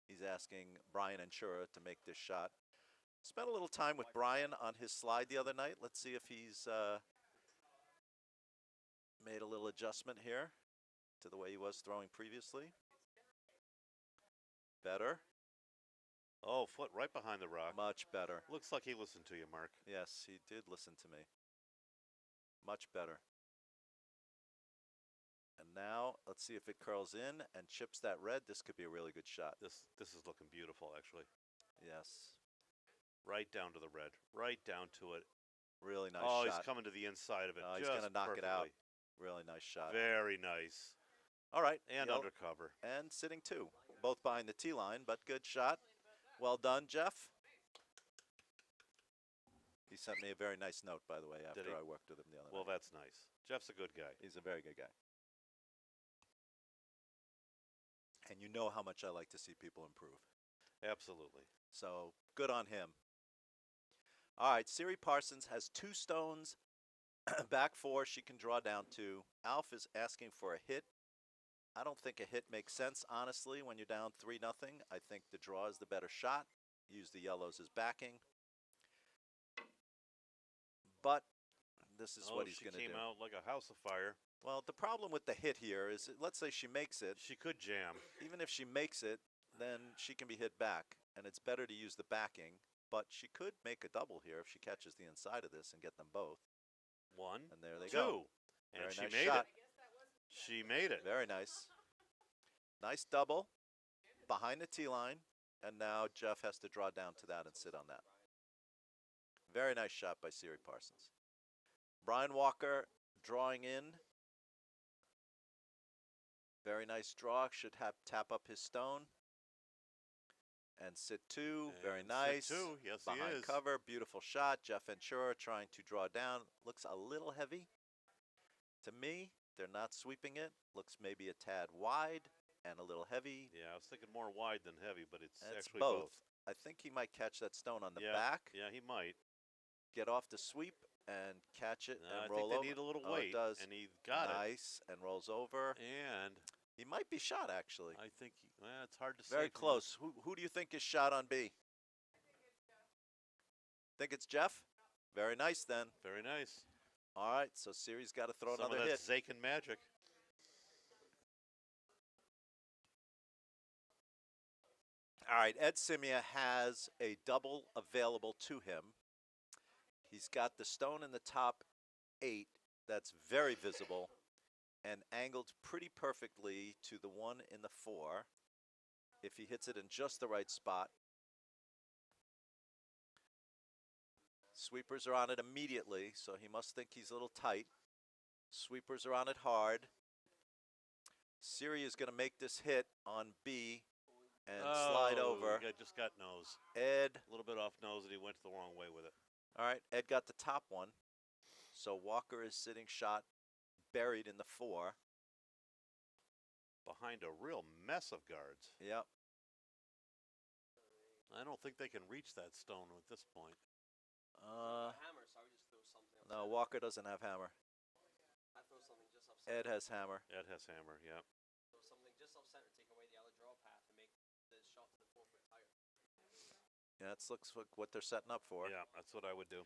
He's asking Brian and Shura to make this shot. Spent a little time with Brian on his slide the other night. Let's see if he's made a little adjustment here to the way he was throwing previously. Better. Oh, foot right behind the rock. Much better. Looks like he listened to you, Mark. Yes, he did listen to me. Much better. And now, let's see if it curls in and chips that red. This could be a really good shot. This is looking beautiful, actually. Yes. Right down to the red. Right down to it. Really nice shot. shot. He's coming to the inside of it. He's going to knock it out. Really nice shot. Very nice. All right. And undercover. And sitting 2. Both behind the tee line, but good shot. Well done, Jeff. He sent me a very nice note, by the way, after I worked with him the other night. Well, that's nice. Jeff's a good guy. He's a very good guy. And you know how much I like to see people improve. Absolutely. So good on him. All right, Siri Parsons has 2 stones, back 4 she can draw down to. Alf is asking for a hit. I don't think a hit makes sense, honestly, when you're down 3-0. I think the draw is the better shot. Use the yellows as backing. But this is what he's going to do. She came out like a house of fire. Well, the problem with the hit here is, let's say she makes it. She could jam. Even if she makes it, then she can be hit back, and it's better to use the backing. But she could make a double here if she catches the inside of this and get them both. 1, and there they 2. go. And Very she nice made shot. it. She made it. Very nice. Nice double behind the tee line, and now Jeff has to draw down to that and sit on that. Very nice shot by Siri Parsons. Brian Walker drawing in. Very nice draw. Should tap up his stone. And sit 2. Very nice. Sit 2. Yes, behind he is. cover. Beautiful shot. Jeff Ventura trying to draw down. Looks a little heavy. To me, they're not sweeping it. Looks maybe a tad wide and a little heavy. Yeah, I was thinking more wide than heavy, but it's actually both. I think he might catch that stone on the back. Yeah, he might. Get off the sweep and catch it and roll over. I think they need a little weight. It does. And he got it. Nice, and rolls over. And he might be shot, actually. I think it's hard to say. Very close. Who do you think is shot on B? Think it's Jeff? Very nice, then. Very nice. All right, so Siri's got to throw Some another of hit. that Zakin magic. All right, Ed Simia has a double available to him. He's got the stone in the top 8 that's very visible and angled pretty perfectly to the one in the 4. If he hits it in just the right spot. Sweepers are on it immediately, so he must think he's a little tight. Sweepers are on it hard. Siri is going to make this hit on B and slide over. Just got nose. Ed. A little bit off nose, and he went the wrong way with it. All right, Ed got the top one. So Walker is sitting shot, buried in the 4. Behind a real mess of guards. Yep. I don't think they can reach that stone at this point. Hammer, so I would just throw something. No, Walker doesn't have hammer. I throw something just off center. Ed has hammer. Ed has hammer, yeah. Throw something just off center, take away the other draw path, and make the shot to the 4-foot tire. Yeah, that looks like what they're setting up for. Yeah, that's what I would do.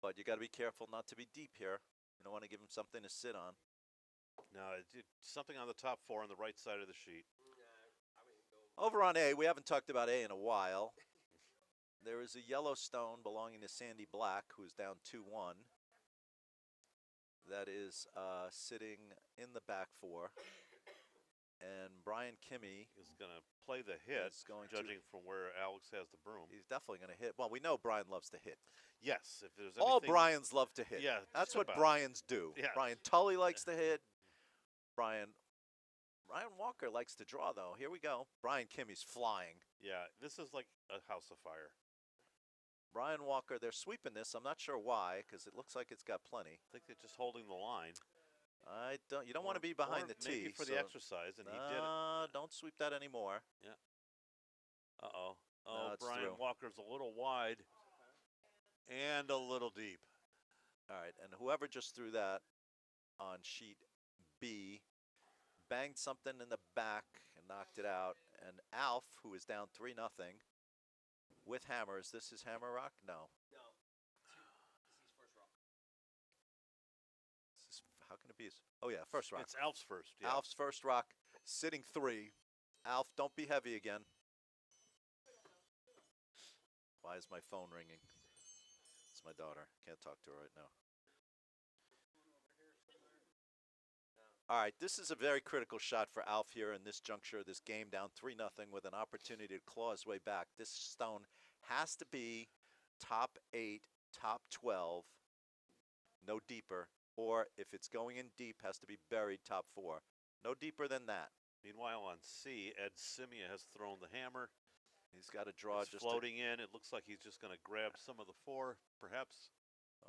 But you got to be careful not to be deep here. You don't want to give him something to sit on. No, something on the top 4 on the right side of the sheet. I wouldn't go. Over on A, we haven't talked about A in a while. There is a yellow stone belonging to Sandy Black, who's down 2-1. That is sitting in the back 4. And Brian Kimmy is going to play the hit, is going judging from where Alex has the broom. He's definitely going to hit. Well, we know Brian loves to hit. Yes, if there's All anything, Bryans love to hit. yeah, That's just what about. Bryans do. Yeah. Brian Tully likes to hit. Ryan Walker likes to draw, though. Here we go. Brian Kimmy's flying. Yeah, this is like a house of fire. Brian Walker, they're sweeping this. I'm not sure why, because it looks like it's got plenty. I think they're just holding the line. You don't want to be behind the tee. Maybe for the exercise, and he did it. Don't sweep that anymore. Yeah. Uh-oh. Oh, No, it's Brian through. Walker's a little wide and a little deep. All right, and whoever just threw that on sheet B banged something in the back and knocked it out. And Alf, who is down 3-0 with hammer. Is this his hammer rock? No. No. This is first rock. How can it be? Oh, yeah, first rock. It's Alf's first. Yeah. Alf's first rock, sitting 3. Alf, don't be heavy again. Why is my phone ringing? It's my daughter. Can't talk to her right now. All right, this is a very critical shot for Alf here in this juncture of this game, down 3-0 with an opportunity to claw his way back. This stone has to be top 8, top 12, no deeper, or if it's going in deep, has to be buried top 4. No deeper than that. Meanwhile, on C, Ed Simia has thrown the hammer. He's got to draw It's just floating in. It looks like he's just going to grab some of the 4, perhaps.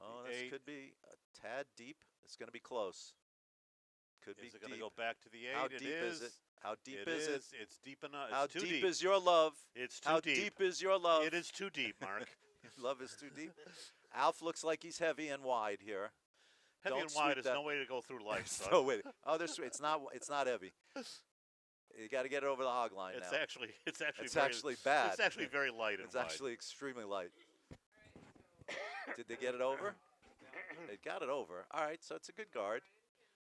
Oh, the this 8. could be a tad deep. It's going to be close. Could be Is it deep. going to go back to the 8? How deep is it? How deep is it? It's deep enough. How It's too deep deep. is your love? It's too How deep. deep is your love? It is too deep, Mark. Love is too deep. Alf looks like he's heavy and wide here. Heavy Don't and wide sweep is that. no way to go through life, son. No wait. Oh, it's not heavy. You got to get it over the hog line It's now. actually It's actually bad. It's actually very light and It's wide. actually extremely light. Did they get it over? They got it over. All right, so it's a good guard.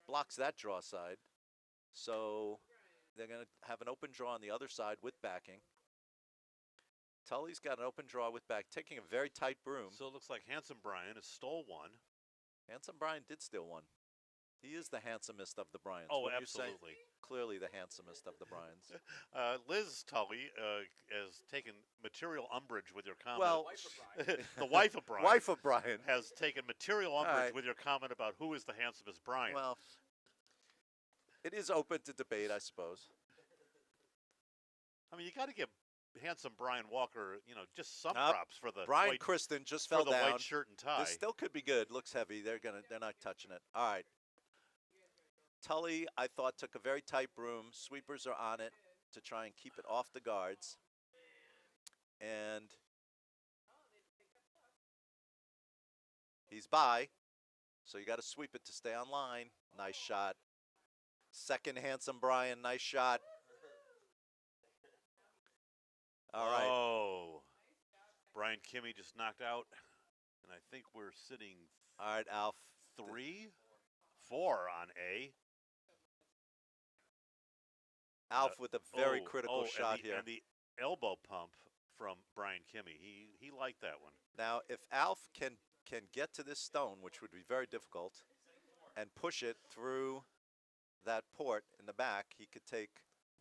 Blocks that draw side. So they're going to have an open draw on the other side with backing. Tully's got an open draw with back, taking a very tight broom. So it looks like Handsome Brian has stole one. Handsome Brian did steal one. He is the handsomest of the Bryans. Oh, Wouldn't you say? absolutely. Clearly the handsomest of the Bryans. Liz Tully has taken material umbrage with your comment. Well, Wife of Brian. the wife of Brian. Wife of Brian. has taken material umbrage right. with your comment about who is the handsomest Brian. Well, it is open to debate, I suppose. I mean, you got to give Handsome Brian Walker, just some Nope. props for the Brian white, Kristen just for fell the down. white shirt and tie. This still could be good. Looks heavy. They're not touching it. All right. Tully, I thought, took a very tight broom. Sweepers are on it to try and keep it off the guards. And he's by. So you got to sweep it to stay on line. Nice shot. Second Handsome Brian. Nice shot. All right. Oh. Brian Kimmy just knocked out. And I think we're sitting All right, Alf. 3, 4 on A. Alf with a very Oh, critical shot and the, here. And the elbow pump from Brian Kimmy. He liked that one. Now, if Alf can get to this stone, which would be very difficult, and push it through that port in the back, he could take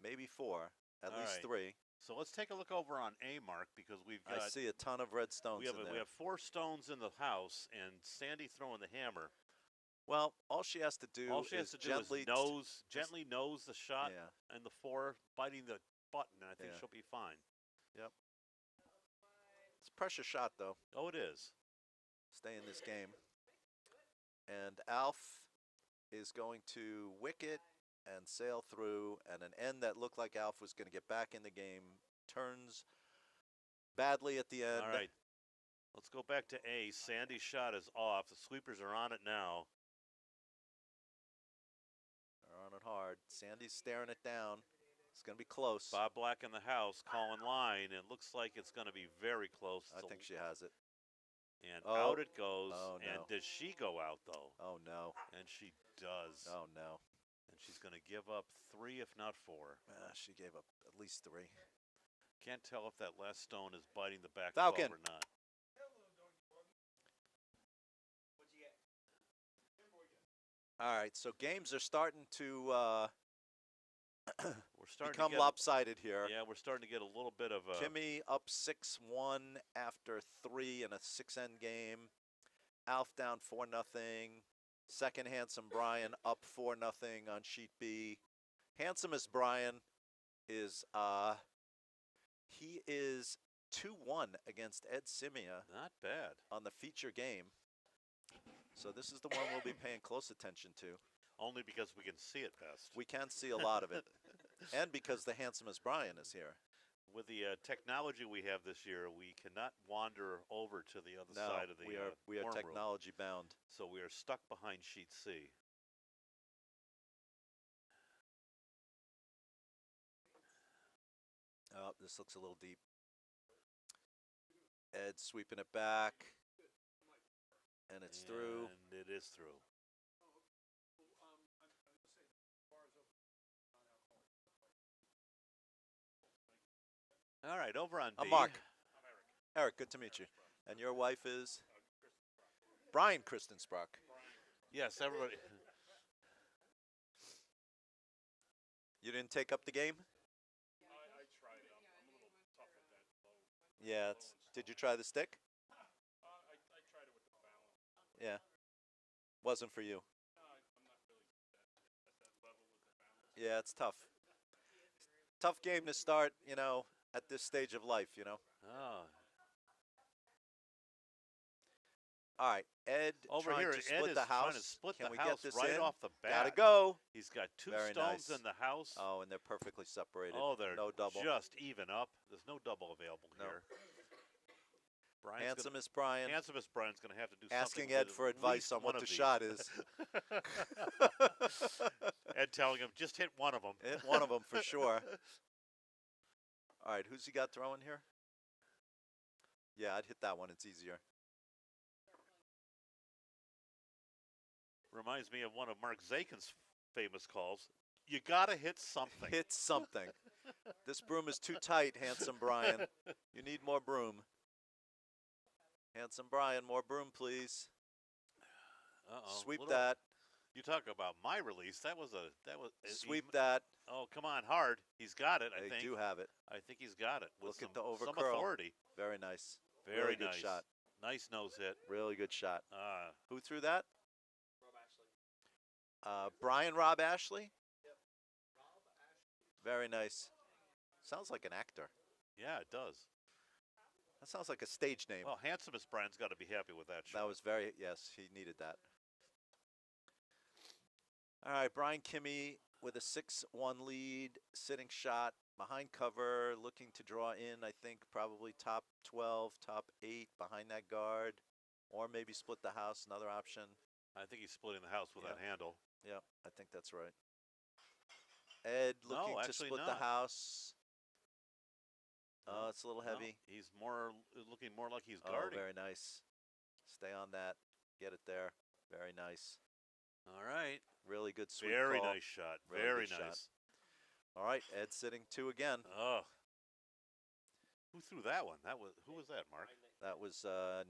maybe 4, at All least right. 3. So let's take a look over on A, Mark, because we've got I see a ton of red stones we have in there. we have 4 stones in the house, and Sandy throwing the hammer. Well, all she has to do All she has is to do gently is gently nose the shot Yeah. and the 4, biting the button, and I think Yeah. she'll be fine. It's a pressure shot, though. Oh, it is. Stay in this game. And Alf is going to wick it and sail through, and an end that looked like Alf was going to get back in the game turns badly at the end. All right. Let's go back to A. Sandy's shot is off. The sweepers are on it now. They're on it hard. Sandy's staring it down. It's going to be close. Bob Black in the house calling line. It looks like it's going to be very close. I think she has it. And Oh. out it goes. Oh, no. And does she go out, though? Oh, no. And she does. Oh, no. And she's going to give up 3, if not 4. She gave up at least 3. Can't tell if that last stone is biting the back Falcon. 12 or not. What'd you get? All right, so games are starting to We're starting become to get lopsided here. Yeah, we're starting to get a little bit of Kimmy up 6-1 after 3 in a 6-end game. Alf down 4-0. Second Handsome Brian up 4-0 on sheet B. Handsomest Brian is he is 2-1 against Ed Simia not bad. on the feature game. So this is the one we'll be paying close attention to. Only because we can see it best. We can see a lot of it. And because the handsomest Brian is here. With the technology we have this year, we cannot wander over to the other side of the we are worm room. technology bound. So we are stuck behind sheet C. Oh, this looks a little deep. Ed sweeping it back. And it's through. And it is through. All right, over on B. Mark. Eric, good to meet you. And your wife is? Brian Christensbrock. Yes, everybody. You didn't take up the game? I tried it. I'm a little tough at that low. Yeah. Did you try the stick? I tried it with the balance. Yeah. Wasn't for you. I'm not really at that level with the balance. Yeah, it's tough. Tough game to start, at this stage of life, Oh. All right, Ed Over trying here, to Ed split is the house. trying to split Can the we house get this right in? off the bat. Gotta go. He's got two Very stones nice. in the house. Oh, and they're perfectly separated. Oh, they're no double. just even up. There's no double available No. here. Handsomest Brian. Handsomest Brian's going to have to do asking something Ed with for at advice least on one what of the these. shot is. Ed telling him, just hit one of them. Hit one of them for sure. All right, who's he got throwing here? Yeah, I'd hit that one. It's easier. Reminds me of one of Mark Zakin's famous calls. You got to hit something. Hit something. This broom is too tight, Handsome Brian. You need more broom. Handsome Brian, more broom, please. Uh-oh. Sweep that. You talk about my release. That was Sweep that. Oh, come on, hard. He's got it, I They think. do have it. I think he's got it. With Look at the some overcurl. authority. Very nice. Very really good nice. shot. Nice nose hit. Really good shot. Uh, Who threw that? Rob Ashley. Brian Rob Ashley? Yep. Rob Ashley. Very nice. Sounds like an actor. yeah, it does. That sounds like a stage name. Well, handsomest Brian's got to be happy with that shot. That was yes, he needed that. All right, Brian Kimmy with a 6-1 lead, sitting shot, behind cover, looking to draw in, I think, probably top 12, top 8 behind that guard, or maybe split the house, another option. I think he's splitting the house with that handle. Yeah, I think that's right. Ed looking to actually split not. the house. No, It's a little no, heavy. he's looking more like he's Oh, guarding. very nice. Stay on that. Get it there. Very nice. All right. Really good sweep Very call. nice shot. Really Very good nice. shot. All right, Ed sitting 2 again. Oh. Who threw that one? Who was that, Mark? That was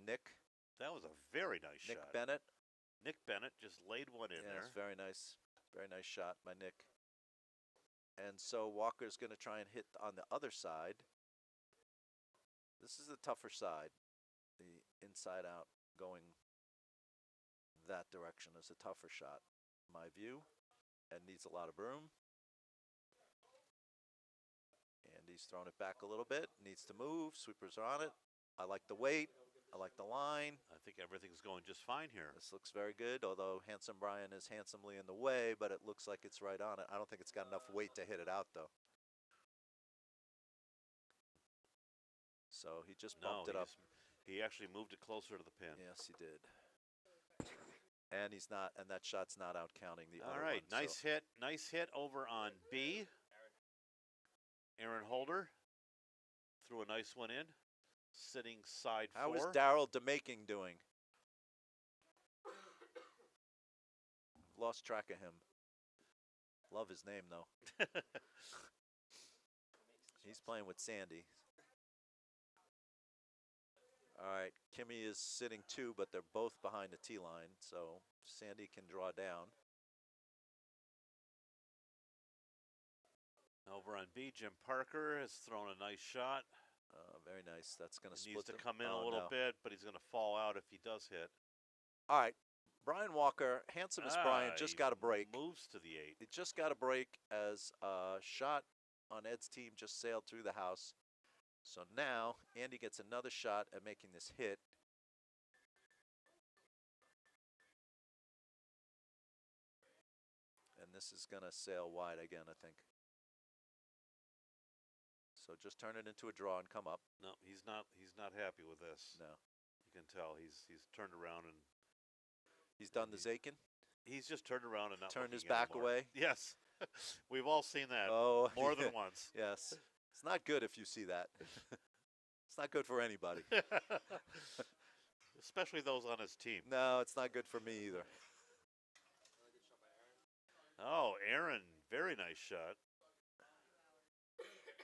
Nick. That was a very nice Nick shot. Bennett. Nick Bennett just laid one in Yeah, there. it's very nice. Very nice shot by Nick. And so Walker's going to try and hit on the other side. This is the tougher side. The inside out going that direction is a tougher shot, in my view. And needs a lot of room. And he's throwing it back a little bit. Needs to move. Sweepers are on it. I like the weight. I like the line. I think everything's going just fine here. This looks very good, although Handsome Brian is handsomely in the way, but it looks like it's right on it. I don't think it's got enough weight to hit it out, though. So he just bumped it up. He actually moved it closer to the pin. Yes, he did. And he's not, and that shot's not out counting the All other right, one. nice hit. Nice hit over on B. Aaron Holder threw a nice one in. Sitting side How 4. is Daryl DeMaking doing? Lost track of him. Love his name, though. He's playing with Sandy. All right, Kimmy is sitting 2, but they're both behind the tee line, so Sandy can draw down. Over on B, Jim Parker has thrown a nice shot. Very nice. That's going to He split needs to them. come in Oh, a little no. bit, but he's going to fall out if he does hit. All right. Brian Walker, handsome as Brian, just He got a break. Moves to the 8. It just got a break as a shot on Ed's team just sailed through the house. So now Andy gets another shot at making this hit. And this is going to sail wide again, I think. So just turn it into a draw and come up. No, he's not. He's not happy with this. No. You can tell he's turned around and he's done the Zakin. He's just turned around and not turned his looking back anymore. away. Yes, we've all seen that. Oh, more yeah. than once. Yes, it's not good if you see that. It's not good for anybody. Especially those on his team. No, it's not good for me either. Oh, Aaron, very nice shot.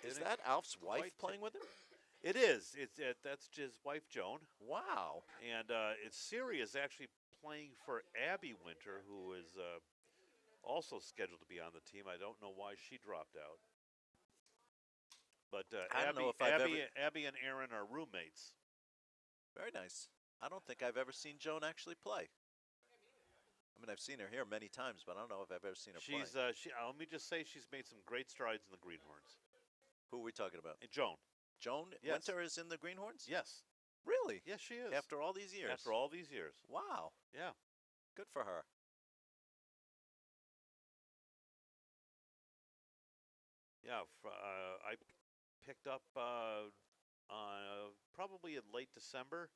Is that Alf's wife playing with him? It is. That's his wife, Joan. Wow. And Siri is actually playing for Abby Winter, who is also scheduled to be on the team. I don't know why she dropped out. But I don't know if I've Abby and Aaron are roommates. Very nice. I don't think I've ever seen Joan actually play. I mean, I've seen her here many times, but I don't know if I've ever seen her play. Let me just say she's made some great strides in the Greenhorns. Who are we talking about? Joan. Joan Winter is in the Greenhorns? Yes. Really? Yes, she is. After all these years? After all these years. Wow. Yeah. Good for her. Yeah, I picked up probably in late December,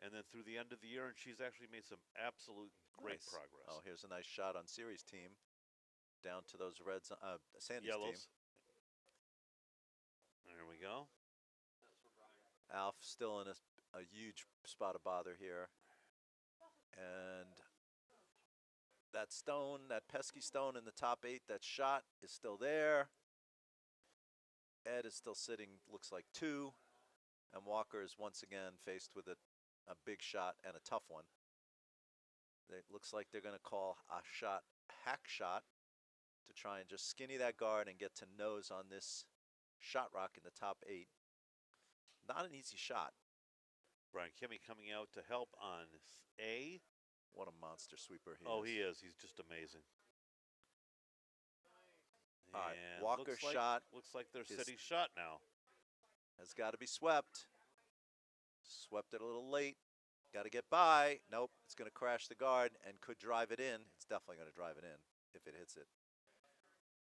and then through the end of the year, and she's actually made some absolute great progress. Oh, here's a nice shot on Siri's team, down to those Reds, Sandy's Yellows. team. There we go. Alf still in a huge spot of bother here, and that stone, that pesky stone in the top 8, that shot is still there. Ed is still sitting, looks like 2. And Walker is once again faced with a big shot and a tough one. It looks like they're going to call a hack shot, to try and just skinny that guard and get to nose on this shot rock in the top 8. Not an easy shot. Brian Kimmy coming out to help on A. What a monster sweeper he is. Oh, he is. He's just amazing. All right, And Walker's shot. Looks like their city's shot now. Has got to be swept. Swept it a little late. Got to get by. Nope, it's going to crash the guard and could drive it in. It's definitely going to drive it in if it hits it.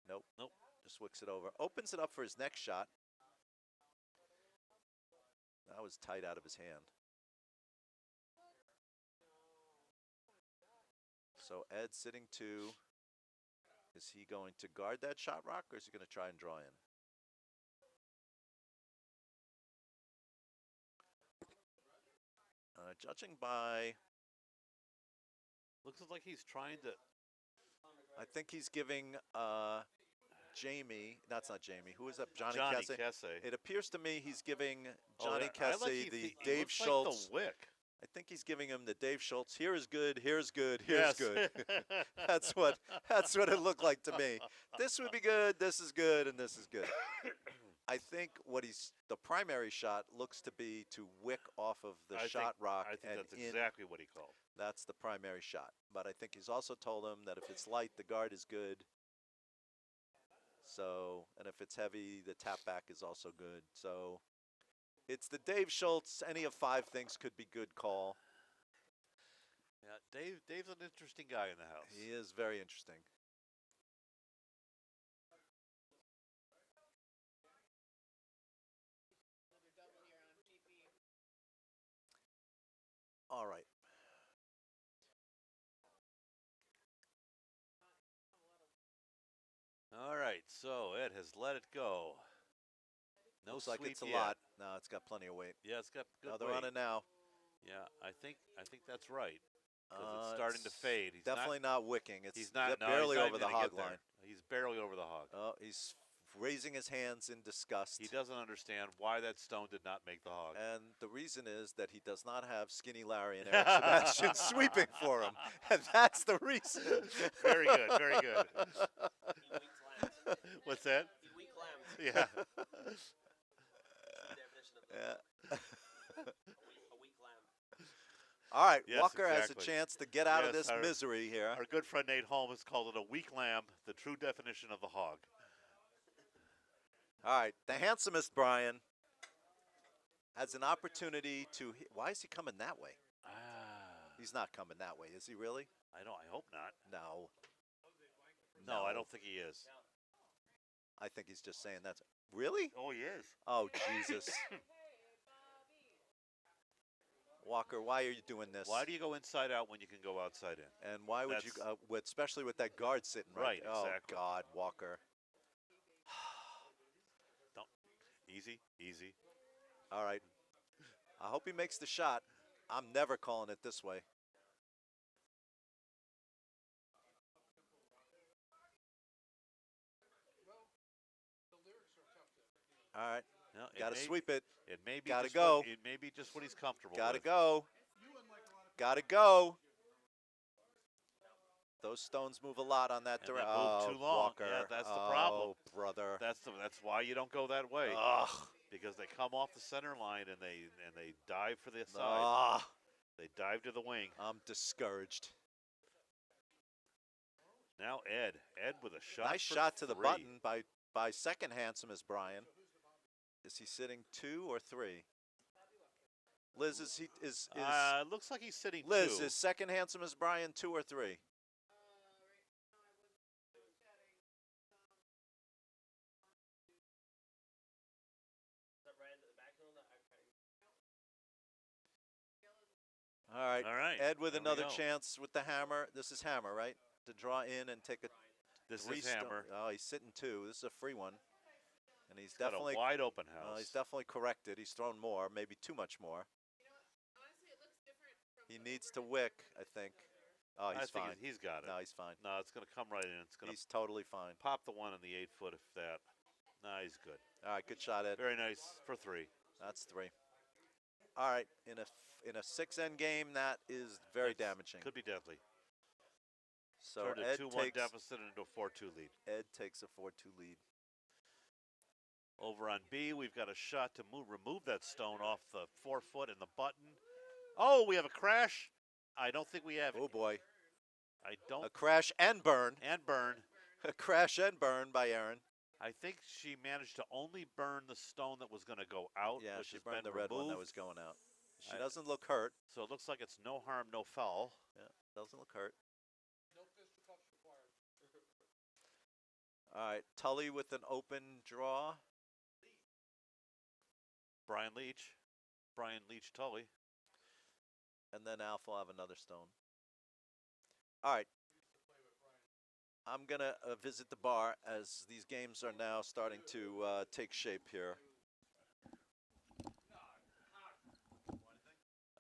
Nope. Nope. Just wicks it over. Opens it up for his next shot. That was tight out of his hand. So Ed sitting 2. Is he going to guard that shot rock, or is he going to try and draw in? Judging by... Looks like he's trying to... I think he's giving Jamie... That's not Jamie. Who is that? Johnny Kesse. It appears to me he's giving Johnny Kesse the Dave Schultz. Like the wick. I think he's giving him the Dave Schultz. Here is good. Here's good. Here's good. That's what it looked like to me. This would be good. This is good, and this is good. I think the primary shot looks to be to wick off of the shot rock. I think that's exactly what he called. That's the primary shot. But I think he's also told him that if it's light, the guard is good. So, and if it's heavy, the tap back is also good. So, it's the Dave Schultz. Any of 5 things could be good call. Yeah, Dave's an interesting guy in the house. He is very interesting. All right. All right, so Ed has let it go. No Looks like sweep it's a yet. lot. No, it's got plenty of weight. Yeah, it's got good No, they're weight. on it now. Yeah, I think that's right. Because it's starting to fade. Definitely not wicking. It's he's not barely he's not over even the gonna hog get there. line. He's barely over the hog. Oh, he's raising his hands in disgust. He doesn't understand why that stone did not make the hog. And the reason is that he does not have Skinny Larry and Eric Sebastian sweeping for him. And that's the reason. Very good, very good. He weak lambs. What's that? He weak lambs. Yeah. Definition of Yeah. a weak lamb. All right, Yes, Walker has a exactly. chance to get out of Yes, this misery here. Our good friend Nate Holmes called it a weak lamb, the true definition of the hog. All right, the handsomest Brian has an opportunity to. Why is he coming that way? Ah, He's not coming that way, is he really? I hope not. No. No, I don't think he is. I think he's just saying that's. Really? Oh, he is. Oh, Jesus. Walker, why are you doing this? Why do you go inside out when you can go outside in? And why would you, That's- especially with that guard sitting right, Right, there. exactly. Oh, God, Walker. Don't. Easy, easy. All right. I hope he makes the shot. I'm never calling it this way. All right. No, Got to sweep it. It may be Gotta just go. It may be just what he's comfortable Got to with. go. Got to go. Those stones move a lot on that And they direction. move Oh, too long. Walker. Yeah, that's the problem. Oh, brother. That's why you don't go that way. Ugh. Because they come off the center line and they dive for the side. Ugh. They dive to the wing. I'm discouraged. Now Ed with a shot. Nice for shot to the 3. button by second handsomest Brian. Is he sitting 2 or 3? Liz, Looks like he's sitting Liz, 2. is second handsomest Brian 2 or 3? Is that right at the back on that? Okay. All right. All right. Ed with there we another go. chance with the hammer. This is hammer, right? To draw in and take a This three is hammer. Oh, he's sitting 2. This is a free one. And he's Got definitely a wide open house. he's definitely corrected. He's thrown more, maybe too much more. He needs to wick, I think. Oh, I he's think fine. he's got it. No, he's fine. No, it's going to come right in. It's going to He's totally fine. pop the one on the 8-foot if that. Nah, he's good. All right, good shot, Ed. Very nice for 3. That's 3. All right, in a 6-end game, that is very That's- damaging. Could be deadly. So Turned a Ed 2-1 takes deficit into a 4-2 lead. Ed takes a 4-2 lead. Over on B, we've got a shot to remove that stone off the 4-foot and the button. Oh, we have a crash. I don't think we have. Oh boy, I don't. a crash and burn. And burn. A crash and burn by Aaron. I think she managed to only burn the stone that was going to go out. Yeah, which she has burned the been red one that removed. was going out. She I- doesn't look hurt. So it looks like it's no harm, no foul. Yeah, doesn't look hurt. All right, Tully with an open draw. Brian Leach Tully. And then Alf will have another stone. All right. I'm going to visit the bar as these games are now starting to take shape here.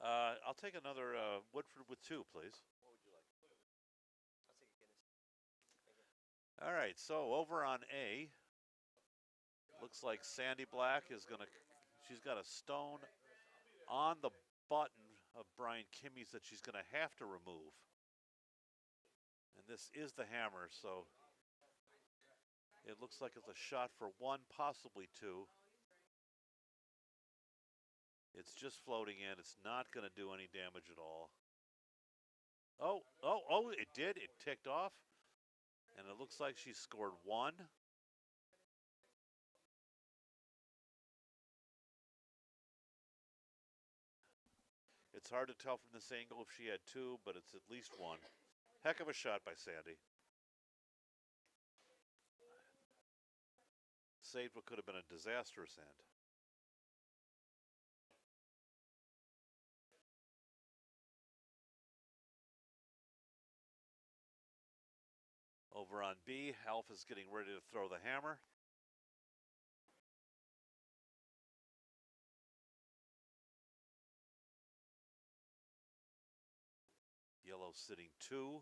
I'll take another Woodford with 2, please. I'll take a Guinness. All right, so over on A, looks like Sandy Black is she's got a stone on the button of Brian Kimmy's that she's going to have to remove. And this is the hammer, so it looks like it's a shot for 1, possibly 2. It's just floating in. It's not going to do any damage at all. Oh, it did. It ticked off. And it looks like she scored 1. It's hard to tell from this angle if she had 2, but it's at least 1. Heck of a shot by Sandy. Saved what could have been a disastrous end. Over on B, Alpha's getting ready to throw the hammer. Yellow sitting 2.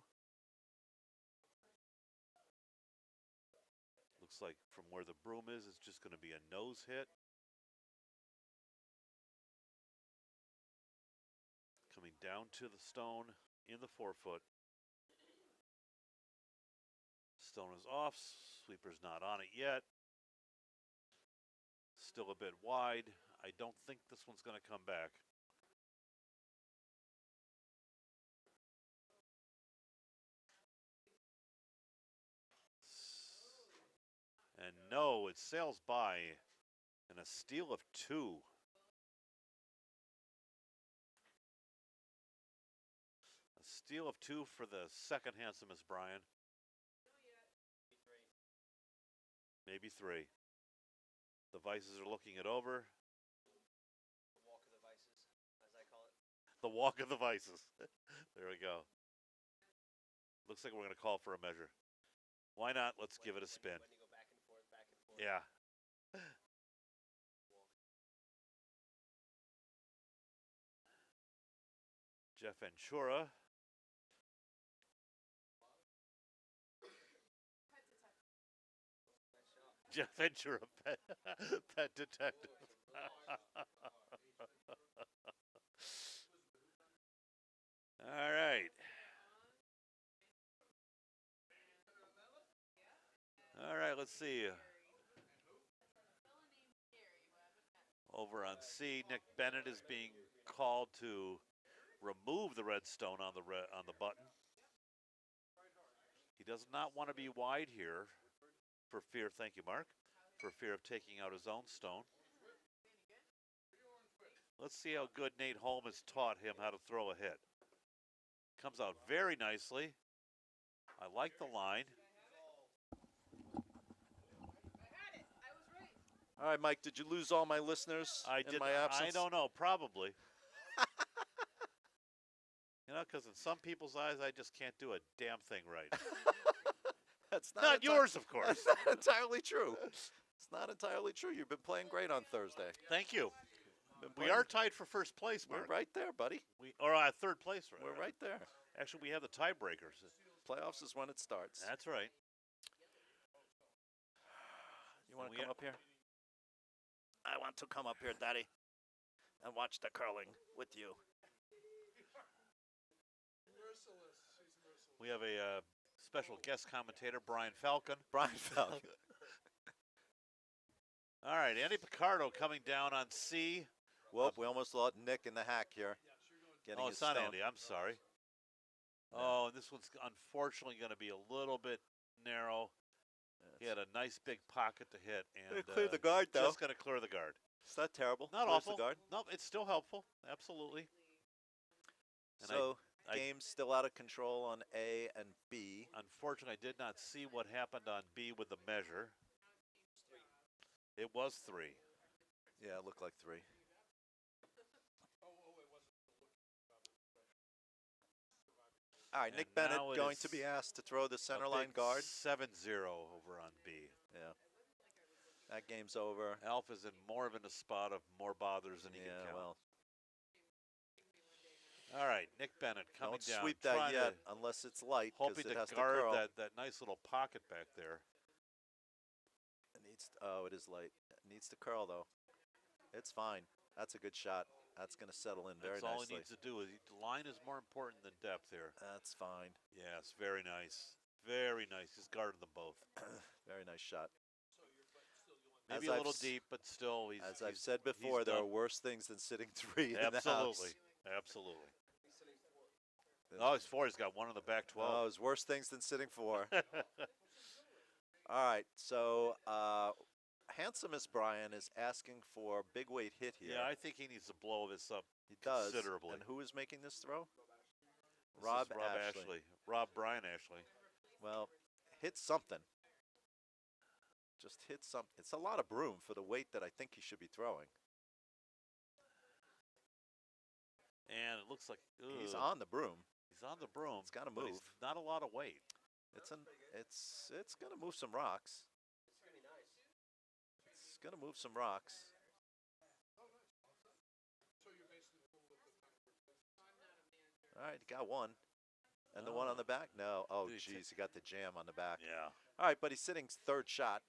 Looks like from where the broom is just going to be a nose hit. Coming down to the stone in the forefoot. Stone is off. Sweeper's not on it yet. Still a bit wide. I don't think this one's going to come back. And no, it sails by in a steal of 2. A steal of 2 for the second handsomest Brian. Maybe 3. The Vices are looking it over. The walk of the vices, as I call it. The walk of the Vices. There we go. Looks like we're going to call for a measure. Why not? Let's give it a spin. When you go back and forth, back and forth. Yeah. Jeff Ventura. Jeff Ventura, pet detective. All right. All right, let's see. Over on C, Nick Bennett is being called to remove the red stone on the button. He does not want to be wide here for fear, thank you, Mark, for fear of taking out his own stone. Let's see how good Nate Holm has taught him how to throw a hit. Comes out very nicely. I like the line. All right, Mike, did you lose all my listeners in my absence? I don't know, probably. You know, because in some people's eyes, I just can't do a damn thing right. That's not yours, of course. That's not entirely true. It's not entirely true. You've been playing great on Thursday. Thank you. We are tied for first place, Mark. We're right there, buddy. Or third place. Right? We're right there. Actually, we have the tiebreakers. Playoffs is when it starts. That's right. You want to come up here? I want to come up here, Daddy, and watch the curling with you. We have a special guest commentator, Brian Falcon. Brian Falcon. All right, Andy Picardo coming down on C. Whoop, we almost lost Nick in the hack here. Getting Oh, his it's not stone. Andy. I'm sorry. Yeah. Oh, and this one's unfortunately going to be a little bit narrow. He had a nice big pocket to hit, and clear the guard, though. Just going to clear the guard. It's not terrible. Not Clears awful. The guard. No, it's still helpful. Absolutely. And So game's still out of control on A and B. Unfortunately, I did not see what happened on B with the measure. It was 3. Yeah, it looked like 3. All right, And Nick Bennett now it going is to be asked to throw the A center line big guard. 7-0 over on B. Yeah. That game's over. Alf is in more of a spot of more bothers than he can count. Well, All right, Nick Bennett coming don't down. sweep that trying yet to, unless it's light, because hoping it to has to guard curl. that nice little pocket back there. It needs. Oh, it is light. It needs to curl though. It's fine. That's a good shot. That's going to settle in very That's all nicely. he needs to do. The line is more important than depth here. That's fine. Yes, very nice. Very nice. He's guarded them both. Very nice shot. Maybe As a little I've deep, but still, he's. As I've said before, there are worse things than sitting 3 in the house. Absolutely. Absolutely. Oh, he's 4. He's got one on the back 12. Oh, there's worse things than sitting 4. All right, so handsomest Brian is asking for big weight hit here. Yeah, I think he needs to blow this up He does. considerably. And who is making this throw? This Rob is Rob Ashley. Brian Ashley. Well, hit something. Just hit something. It's a lot of broom for the weight that I think he should be throwing. And it looks like He's on the broom. He's on the broom. It's gotta but move. he's not a lot of weight. It's gonna move some rocks. It's gonna be nice. It's gonna move some rocks. All right, got one. And the one on the back? No. Oh, Did he geez, he got the jam on the back. Yeah. All right, but he's sitting 3rd shot.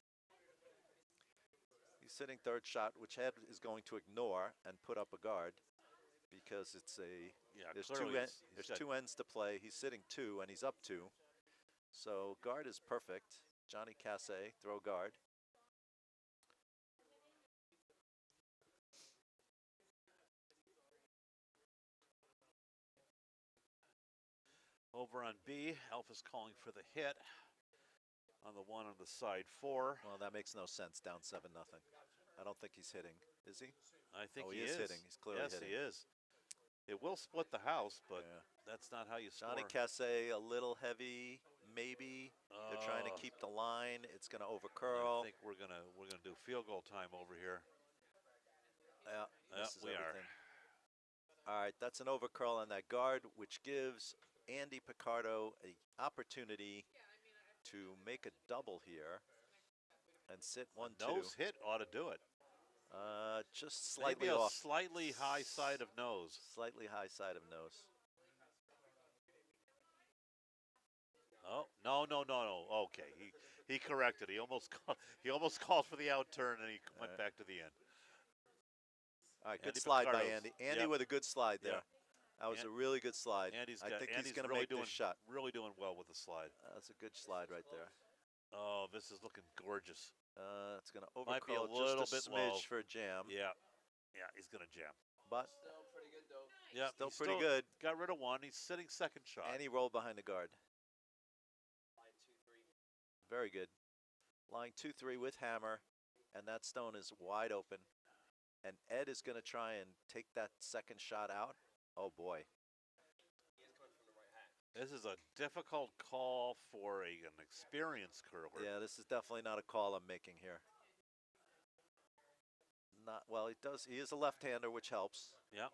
He's sitting third shot, which Ed is going to ignore and put up a guard because it's a Yeah, there's clearly he's got- two ends to play. He's sitting 2 and he's up 2. So guard is perfect. Johnny Casse, throw guard. Over on B, Alpha's calling for the hit on the one on the side 4. Well, that makes no sense. Down 7-0. I don't think he's hitting. Is he? I think Oh, he he is hitting. He's clearly yes, hitting. he is. It will split the house, but Yeah. that's not how you score. Johnny Casse a little heavy, maybe. They're trying to keep the line. It's going to I overcurl. think we're gonna do field goal time over here. Yeah, this is we everything. All right, that's an overcurl on that guard, which gives Andy Picardo an opportunity to make a double here and sit 1-2. Nose hit ought to do it. Just slightly Maybe a off. slightly high side of nose. Slightly high side of nose. Oh no. Okay, he corrected. He almost called for the out turn and he went back to the end. All right, good Andy slide by Picardo's- Andy. Andy yep. with a good slide there. Yep. That was a really good slide. Andy's I think Andy's he's going to really make doing this shot. really doing well with the slide. That's a good slide right there. Oh, this is looking gorgeous. It's going to Might be a overcurl little just a bit smidge low. for a jam. Yeah, he's gonna jam. But Still pretty good though. Yeah, still he's pretty good. Got rid of one. He's sitting second shot. And he rolled behind the guard. Line 2-3. Very good. Lying 2-3 with hammer, and that stone is wide open. And Ed is going to try and take that second shot out. Oh boy. He is coming from the right hand. This is a difficult call for an experienced curler. Yeah, this is definitely not a call I'm making here. Not well. He is a left-hander, which helps. Yeah.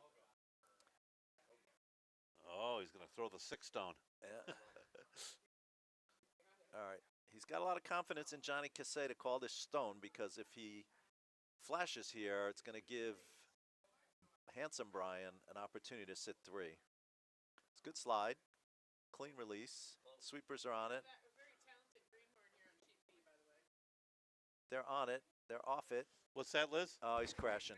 Oh, he's gonna throw the 6-stone. Yeah. All right. He's got a lot of confidence in Johnny Casse to call this stone because if he flashes here, it's going to give handsome Brian an opportunity to sit 3. It's a good slide. Clean release. Sweepers are on it. They're on it. They're off it. What's that, Liz? Oh, he's crashing.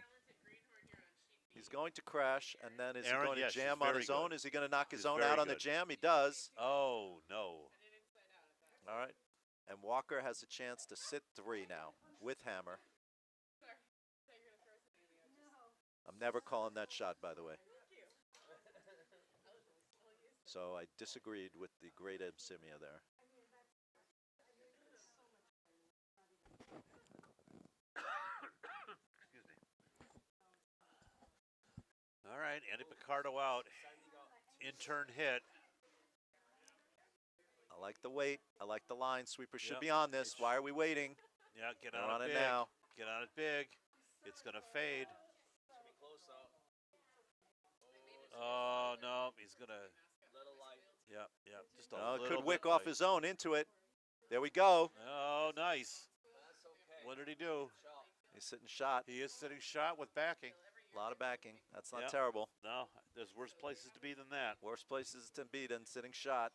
He's going to crash, and then is Aaron, he going yes, to he's jam on very his own? good. Is he going to knock his He's own very out on the good. jam? He does. Oh no. All right. And Walker has a chance to sit 3 now with hammer. I'm never calling that shot, by the way. So I disagreed with the great Ed Simia there. Excuse me. All right, Andy Picardo out. In-turn hit. I like the weight. I like the line. Sweeper should Yep. be on this. Why are we waiting? Yeah, get They're on on it it big. now. Get on it big. It's gonna fade. It's gonna be close up. Oh no, he's gonna. Little light. Yeah. Just a Oh, it little could wick bit off light. his own into it. There we go. Oh, nice. That's okay. What did he do? Shot. He's sitting shot. He is sitting shot with backing. A lot of backing. That's not Yep. terrible. No, there's worse places to be than that. Worst places to be than sitting shot.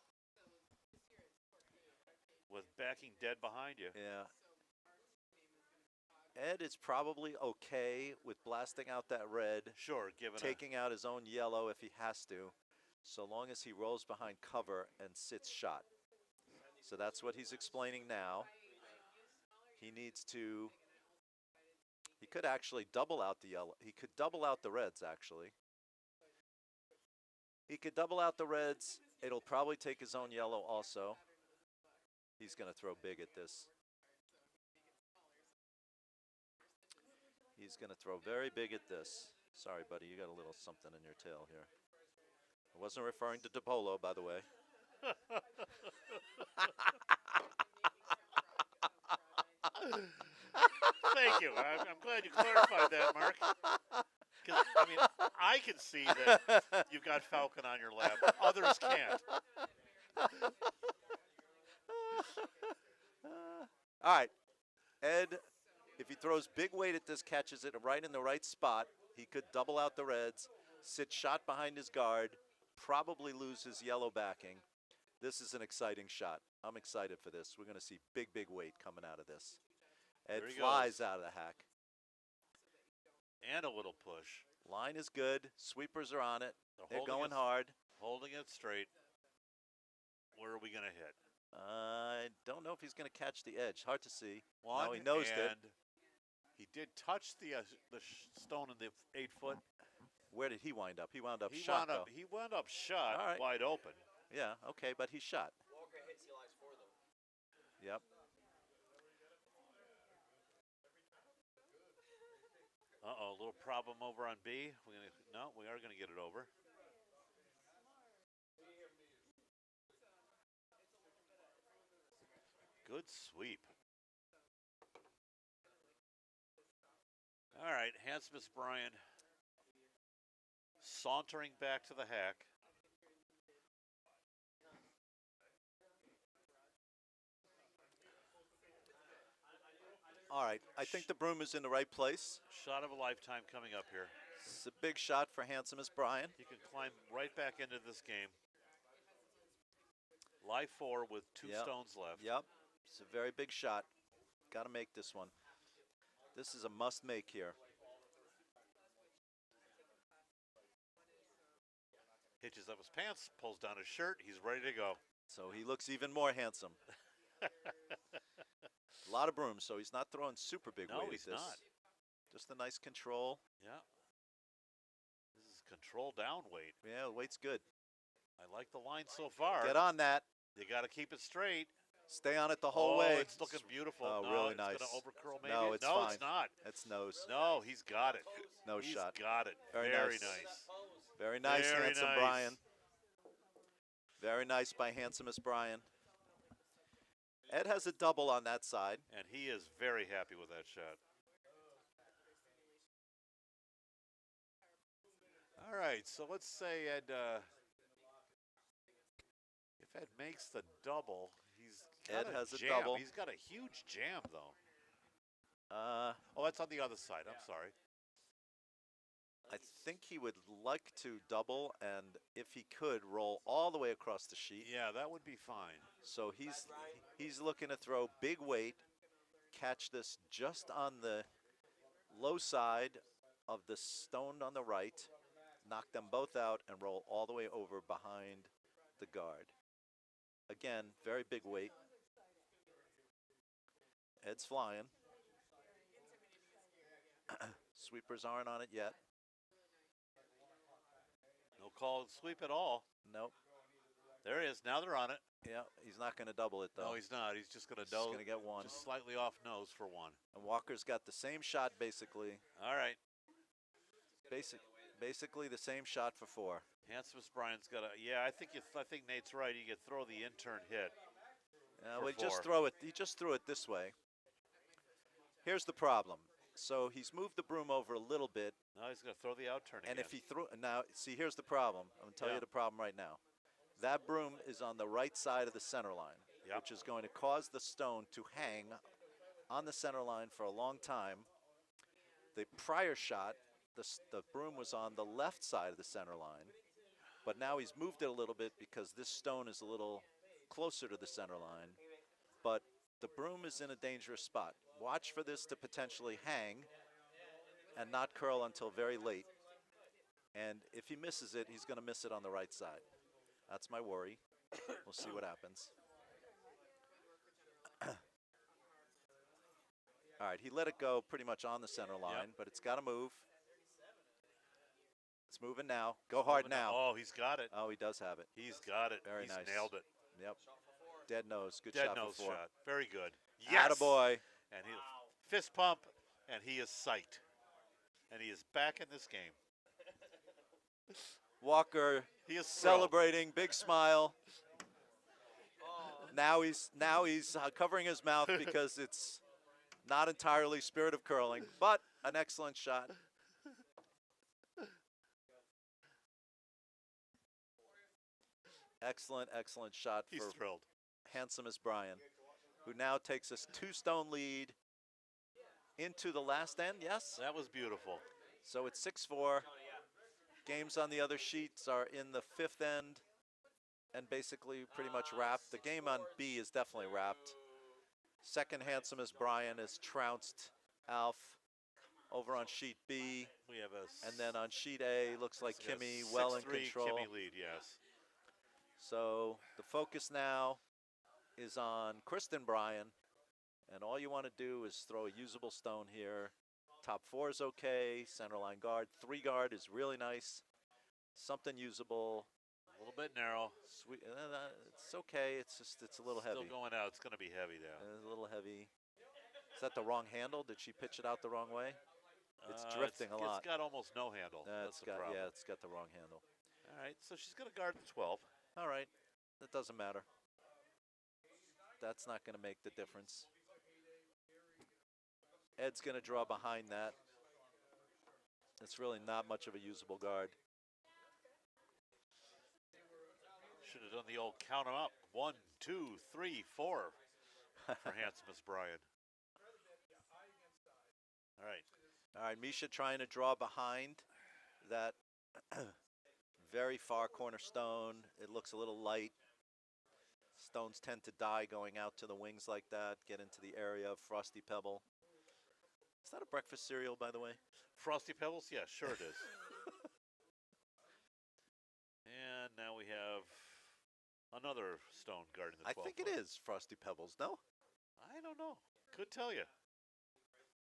With backing dead behind you. Yeah. Ed is probably okay with blasting out that red, Sure, given taking out his own yellow if he has to, so long as he rolls behind cover and sits shot. So that's what he's explaining now. He needs to. He could actually double out the yellow. He could double out the reds, actually. He could double out the reds. It'll probably take his own yellow also. He's going to throw big at this. He's going to throw very big at this. Sorry, buddy, you got a little something in your tail here. I wasn't referring to DePolo, by the way. Thank you. I'm glad you clarified that, Mark. 'Cause, I mean, I can see that you've got Falcon on your lap. Others can't. All right. Ed, if he throws big weight at this, catches it right in the right spot, he could double out the reds, sit shot behind his guard, probably lose his yellow backing. This is an exciting shot. I'm excited for this. We're going to see big weight coming out of this. Ed There he flies goes. out of the hack. And a little push. Line is good. Sweepers are on it. They're holding going it, hard. Holding it straight. Where are we going to hit? I don't know if he's going to catch the edge. Hard to see. One, No, he nosed it. and he did touch the stone in the 8-foot. Where did he wind up? He wound up shot, though. He wound up shot All right. wide open. Yeah, okay, but he shot. Walker hits, he lies 4 though. Yep. Uh-oh, a little problem over on B. No, we are going to get it over. Good sweep. All right, Hans-Miss Bryan sauntering back to the hack. All right, I think the broom is in the right place. Shot of a lifetime coming up here. It's a big shot for Handsomest Brian. He can climb right back into this game. Lie 4 with 2 stones left. Yep, it's a very big shot. Got to make this one. This is a must make here. Hitches up his pants, pulls down his shirt. He's ready to go. So he looks even more handsome. A lot of brooms, so he's not throwing super big weight. No, at he's this. not. Just a nice control. Yeah. This is control down weight. Yeah, the weight's good. I like the line so far. Get on that. You got to keep it straight. Stay on it the whole way. It's looking beautiful. Oh, no, really it's nice. Going to overcurl maybe. No, it's no, fine. it's not. It's nose. No, he's got it. Nose He's shot. got it. Very Very nice. nice. Very nice, Very handsome nice. Brian. Very nice by Handsomest Brian. Ed has a double on that side. And he is very happy with that shot. All right, so let's say Ed, if Ed makes the double, he's got Ed a has a jam. double. He's got a huge jam, though. Uh, Oh, that's on the other side. I'm sorry. I think he would like to double, and if he could, roll all the way across the sheet. Yeah, that would be fine. So he's looking to throw big weight, catch this just on the low side of the stone on the right, knock them both out, and roll all the way over behind the guard. Again, very big weight. Ed's flying. Sweepers aren't on it yet. No call sweep at all. Nope. There he is. Now they're on it. Yeah, he's not going to double it, though. No, he's not. He's just going to He's just going to get one. Just slightly off nose for one. And Walker's got the same shot, basically. All right. Basically the same shot for 4. Handsomest Brian's got a. Yeah, I think Nate's right. You could throw the intern hit. For We just 4. throw it. He just threw it this way. Here's the problem. So he's moved the broom over a little bit, Now he's going to throw the out turn and again. if he threw now, see, here's the problem. I'm gonna tell Yeah. you the problem right now. That broom is on the right side of the center line, Yep. which is going to cause the stone to hang on the center line for a long time. The prior shot, the broom was on the left side of the center line, but now he's moved it a little bit because this stone is a little closer to the center line. But the broom is in a dangerous spot. Watch for this to potentially hang and not curl until very late. And if he misses it, he's going to miss it on the right side. That's my worry. We'll see what happens. All right, he let it go pretty much on the center line, but it's got to move. It's moving now. Go hard now. Oh, he's got it. Oh, he does have it. He's got it. Very He's nice. nailed it. Yep. Dead nose. Good Dead shot nose for 4. shot. Very good. Yes. Attaboy. And he fist pump, and he is psyched. And he is back in this game. Walker He is celebrating, big smile. Now he's covering his mouth because it's not entirely spirit of curling, but an excellent shot. Excellent shot He's for thrilled. Handsomest Brian, who now takes us 2-stone lead into the last end. Yes. That was beautiful. So it's 6-4. Games on the other sheets are in the 5th end and basically pretty much wrapped. The game on B is definitely wrapped. Second Handsomest Brian has trounced Alf Over on sheet B, We have a and then on sheet A, looks like looks like a Kimmy well in 6-3 control. Kimmy lead, yes. So the focus now is on Kristen Bryan, and all you want to do is throw a usable stone here. Top 4 is okay, center line guard. 3 guard is really nice. Something usable. A little bit narrow. Sweet, it's okay, it's just, it's a little Still heavy. going out. It's going to be heavy now. A little heavy. Is that the wrong handle? Did she pitch it out the wrong way? It's drifting a lot. It's got almost no handle. That's the problem. Yeah, it's got the wrong handle. All right, so she's going to guard the 12. All right, that doesn't matter. That's not going to make the difference. Ed's going to draw behind that. It's really not much of a usable guard. Should have done the old count 'em up. 1, 2, 3, 4 for handsome Miss Bryan. All right. All right, Misha trying to draw behind that very far corner stone. It looks a little light. Stones tend to die going out to the wings like that, get into the area of Frosty Pebble. Is that a breakfast cereal, by the way? Frosty Pebbles? Yeah, sure it is. And now we have another stone guarding the 12. I think it is Frosty Pebbles, no? I don't know. Could tell you.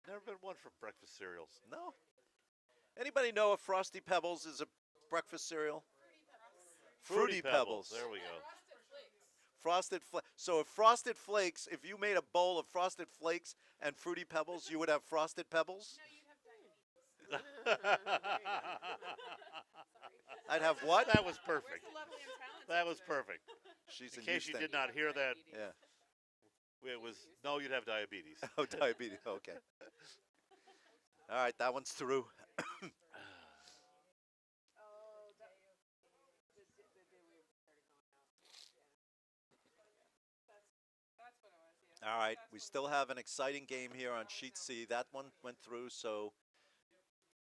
Never been one for breakfast cereals. No? Anybody know if Frosty Pebbles is a breakfast cereal? Fruity Pebbles. There we go. Frosted Flakes. So if Frosted Flakes, if you made a bowl of Frosted Flakes and Fruity Pebbles, you would have Frosted Pebbles? No, you'd have diabetes. I'd have what? That was perfect. Where's the lovely and talented That was there? perfect. She's In case you Houston. did not hear that, Yeah. it was, no, you'd have diabetes. Oh, diabetes. Okay. All right, that one's through. Oh, the day we started going out. That's what it was, yeah. All right, we still have an exciting game here on sheet C. That one went through, so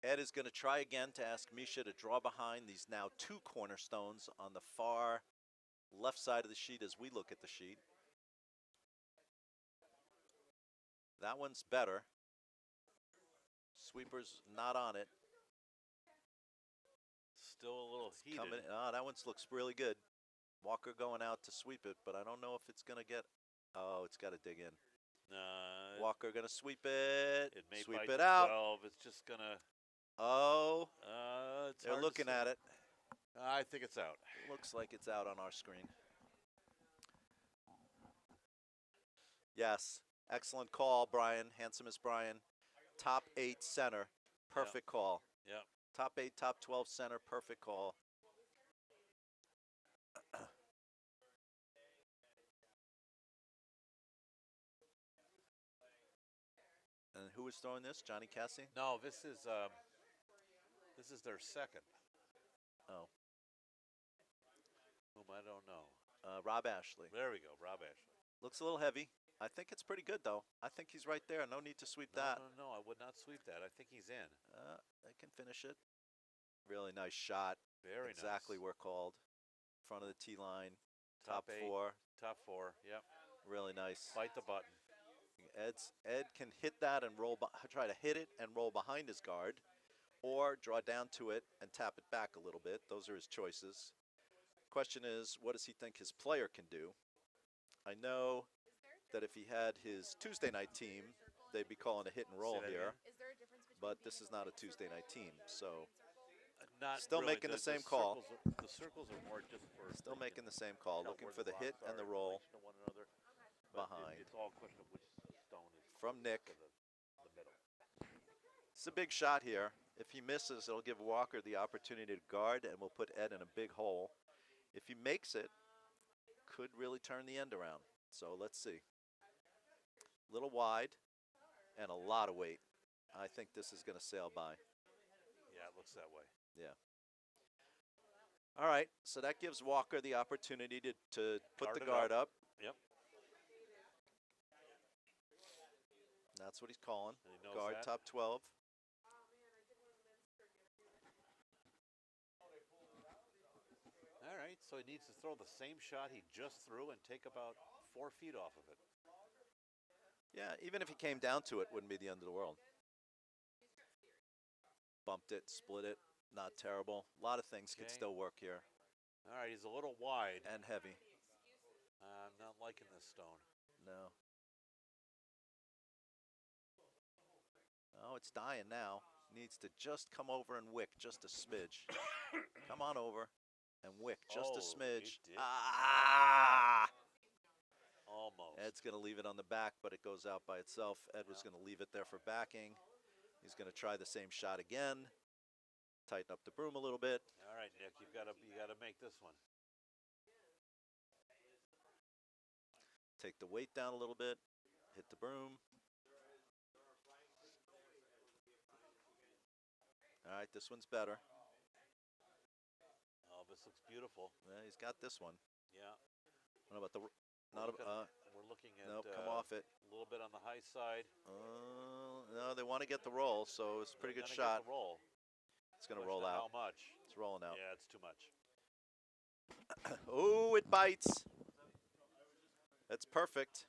Ed is going to try again to ask Misha to draw behind these now 2 cornerstones on the far left side of the sheet as we look at the sheet. That one's better. Sweeper's not on it. Still a little heated. That one looks really good. Walker going out to sweep it, but I don't know if it's going to get. Oh, it's got to dig in. Walker going to sweep it. It may sweep bite it the out. 12. It's just going to. Oh, It's they're hard to looking see. at it. I think it's out. Looks like it's out on our screen. Yes, excellent call, Brian. Handsomest Brian. Top 8 center, perfect call. Yep. Top 8, top 12 center, perfect call. And who was throwing this? Johnny Cassie? No, this is their second. Oh, Whom I don't know. Rob Ashley. There we go, Rob Ashley. Looks a little heavy. I think it's pretty good, though. I think he's right there. No need to sweep that. No, I would not sweep that. I think he's in. They can finish it. Really nice shot. Very Exactly nice. where called. Front of the tee line. Top Top 8. 4. Top 4. Yep. Really nice. Bite the button. Ed can hit that and try to hit it and roll behind his guard, or draw down to it and tap it back a little bit. Those are his choices. Question is, what does he think his player can do? I know that if he had his Tuesday night team, they'd be calling a hit and roll that here. Is there a difference between But this is not a Tuesday night team, so Not Still really. making the same call. The circles are more just for still making the same call, tell looking where for the hit rocks and are the in roll relation to one another. But behind. It's all a question of which stone is from Nick. to the middle. It's a big shot here. If he misses, it'll give Walker the opportunity to guard, and we'll put Ed in a big hole. If he makes it, could really turn the end around. So let's see. Little wide and a lot of weight. I think this is going to sail by. Yeah, it looks that way. Yeah. All right, so that gives Walker the opportunity to put Guard the it guard up. Yep. That's what he's calling. And he knows Guard that. top 12. All right, so he needs to throw the same shot he just threw and take about 4 feet off of it. Yeah, even if he came down to it, wouldn't be the end of the world. bumped it, split it. Not terrible. A lot of things could Okay. still work here. All right, he's a little wide. And heavy. I'm not liking this stone. No. Oh, it's dying now. Needs to just come over and wick just a smidge. Come on over and wick just a Oh, smidge. it did. Ah! Almost. Ed's going to leave it on the back, but it goes out by itself. Ed was going to leave it there for backing. He's going to try the same shot again. Tighten up the broom a little bit. All right, Nick, you got to make this one. Take the weight down a little bit. Hit the broom. All right, this one's better. Oh, this looks beautiful. Yeah, he's got this one. Yeah. What about the? We're looking at. Nope, come off it. A little bit on the high side. No, they want to get the roll, so it's a pretty good shot. Get the roll. It's going to roll out. How much? It's rolling out. Yeah, it's too much. Oh, it bites. That's perfect.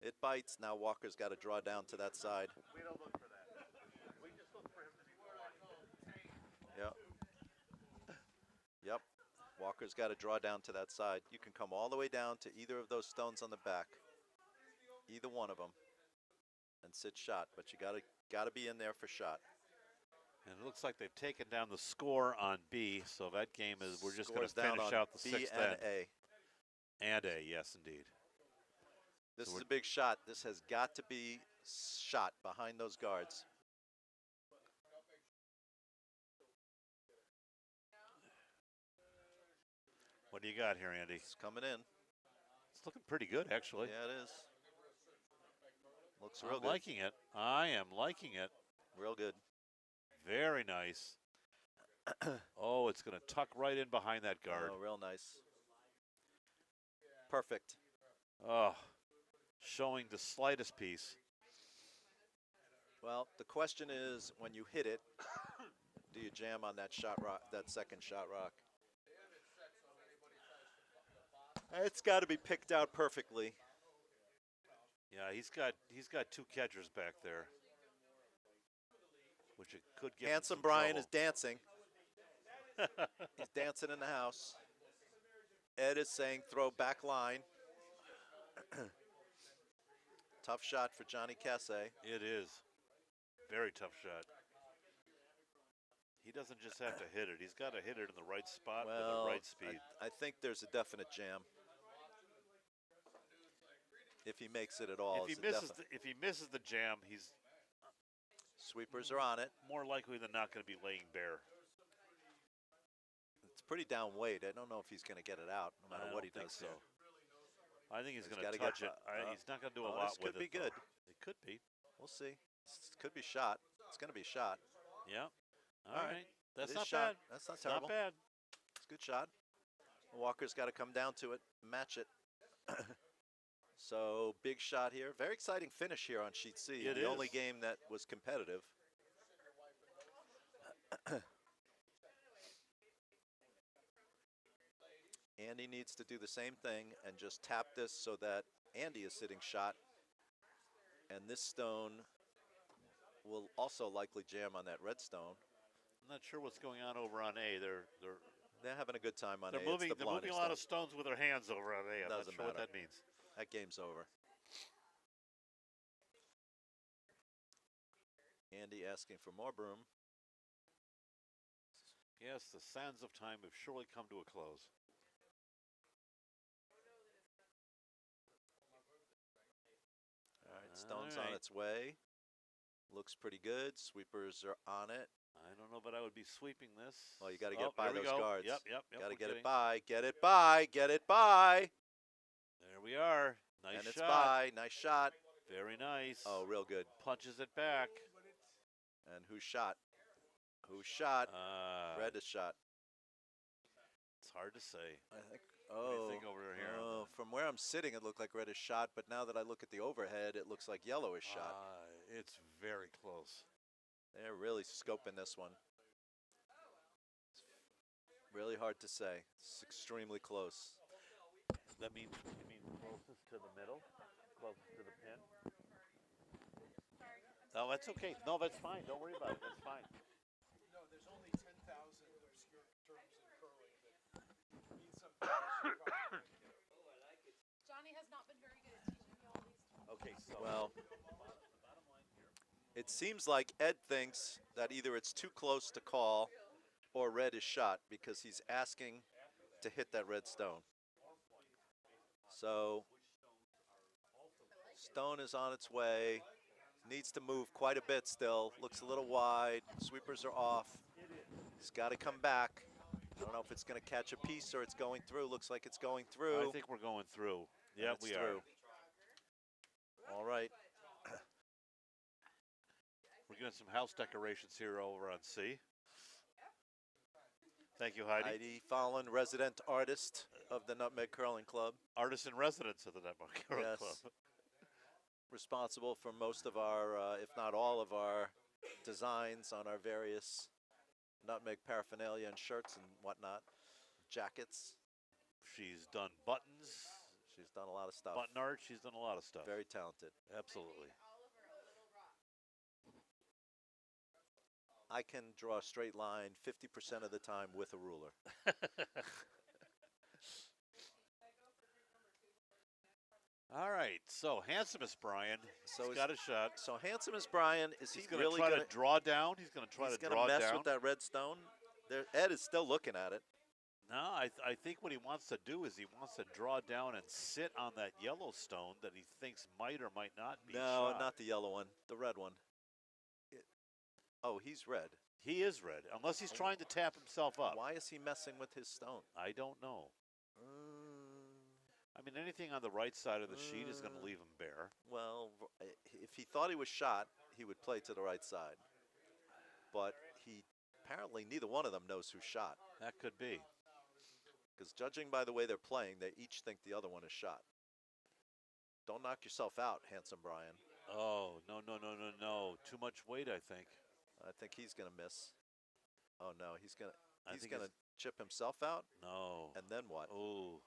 It bites. Now Walker's got to draw down to that side. We don't look for that. We just look for him to be more like. Yep. Yep. Walker's got to draw down to that side. You can come all the way down to either of those stones on the back. Either one of them. And sit shot, but you got to be in there for shot. And it looks like they've taken down the score on B, so that game is, we're just going to Scores down finish on out the B sixth and end. A. And A, yes, indeed. This So is a big shot. This has got to be shot behind those guards. What do you got here, Andy? It's coming in. It's looking pretty good, actually. Yeah, it is. Looks real I'm good. liking it. I am liking it. Real good. Very nice. Oh, it's going to tuck right in behind that guard. Oh, real nice. Perfect. Oh, showing the slightest piece. Well, the question is, when you hit it, do you jam on that shot rock, that second shot rock? It's got to be picked out perfectly. Yeah, he's got two catchers back there, which it could get. Handsome Brian is dancing. He's dancing in the house. Ed is saying throw back line. Tough shot for Johnny Casse. It is. Very tough shot. He doesn't just have to hit it. He's got to hit it in the right spot with the right speed. I think there's a definite jam. If he makes it at all. If he misses the jam, he's sweepers are on it. More likely than not going to be laying bare. It's pretty down weight. I don't know if he's going to get it out, no matter what he does. So. I think he's going to gotta touch it. He's not going to do a lot with it. This could be good. It could be. We'll see. It could be shot. It's going to be shot. Yeah. All right. That's not shot. bad. That's not terrible. Not bad. It's a good shot. Walker's got to come down to it, match it. So big shot here. Very exciting finish here on sheet C. It the is. only game that was competitive. Andy needs to do the same thing and just tap this so that Andy is sitting shot. And this stone will also likely jam on that red stone. I'm not sure what's going on over on A. They're having a good time on A. They're moving It's the a lot of stones with their hands over on A. I'm not Doesn't sure what matter. that means. That game's over. Andy asking for more broom. Yes, the sands of time have surely come to a close. All right, stone's on its way. Looks pretty good. Sweepers are on it. I don't know, but I would be sweeping this. Well, you got to get by those guards. Yep. Got to get it by. Get it by. Get it by. There we are. Nice and shot. it's by. Nice shot. Very nice. Oh, real good. Punches it back. And who shot? Who shot? Red is shot. It's hard to say. I think. What do you think over here? Oh, from where I'm sitting, it looked like red is shot. But now that I look at the overhead, it looks like yellow is shot. It's very close. They're really scoping this one. It's really hard to say. It's extremely close. That means you mean closest to the middle, closest to the pin. No, that's okay. No, that's fine. Don't worry about it. That's fine. No, there's only 10,000 obscure terms in curling that mean something else. You probably won't get it. Johnny has not been very good at teaching me all these terms. Okay, so Well, it seems like Ed thinks that either it's too close to call or red is shot because he's asking to hit that red stone. So stone is on its way. Needs to move quite a bit still. Looks a little wide. Sweepers are off. He's got to come back. I don't know if it's going to catch a piece or it's going through. Looks like it's going through. I think we're going through. And Yeah, it's we through. are. All right. We're getting some house decorations here over on C. Thank you, Heidi. Heidi Fallon, resident artist of the Nutmeg Curling Club. Artist in residence of the Network Curling Yes. Club. Responsible for most of our, if not all of our designs on our various Nutmeg paraphernalia and shirts and whatnot. Jackets. She's done buttons, She's done a lot of stuff. button art. She's done a lot of stuff. Very talented. Absolutely. I can draw a straight line 50% of the time with a ruler. All right, so handsomest Brian. So He's got a shot. So handsome as Brian, is he He's going to really try going to draw down. He's going to try he's to gonna draw mess down. with that red stone? Ed is still looking at it. No, I think what he wants to do is he wants to draw down and sit on that yellow stone that he thinks might or might not be No, shot. not the yellow one, the red one. Oh, he's red. He is red, unless he's trying to tap himself up. Why is he messing with his stone? I don't know. I mean, anything on the right side of the sheet is going to leave him bare. Well, if he thought he was shot, he would play to the right side. But apparently neither one of them knows who's shot. That could be. Because judging by the way they're playing, they each think the other one is shot. Don't knock yourself out, handsome Brian. Oh, no. Too much weight, I think. I think he's going to miss. Oh, no, he's going I to think gonna chip himself out? No. And then what? Oh.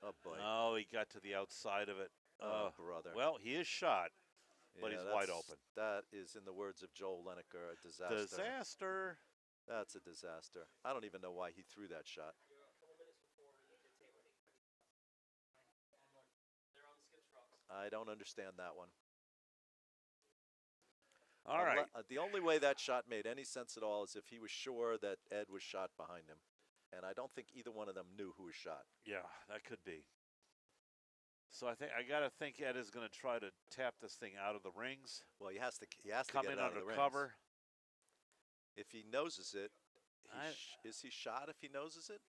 Oh, boy. No, he got to the outside of it. Oh, brother. Well, he is shot, but he's wide open. That is, in the words of Joel Lineker, a disaster. Disaster. That's a disaster. I don't even know why he threw that shot. I don't understand that one. All right. The only way that shot made any sense at all is if he was sure that Ed was shot behind him. And I don't think either one of them knew who was shot. Yeah, that could be. So I gotta think Ed is gonna try to tap this thing out of the rings. Well, he has to come get in it out of under the rings. cover. If he noses it, is he shot if he noses it?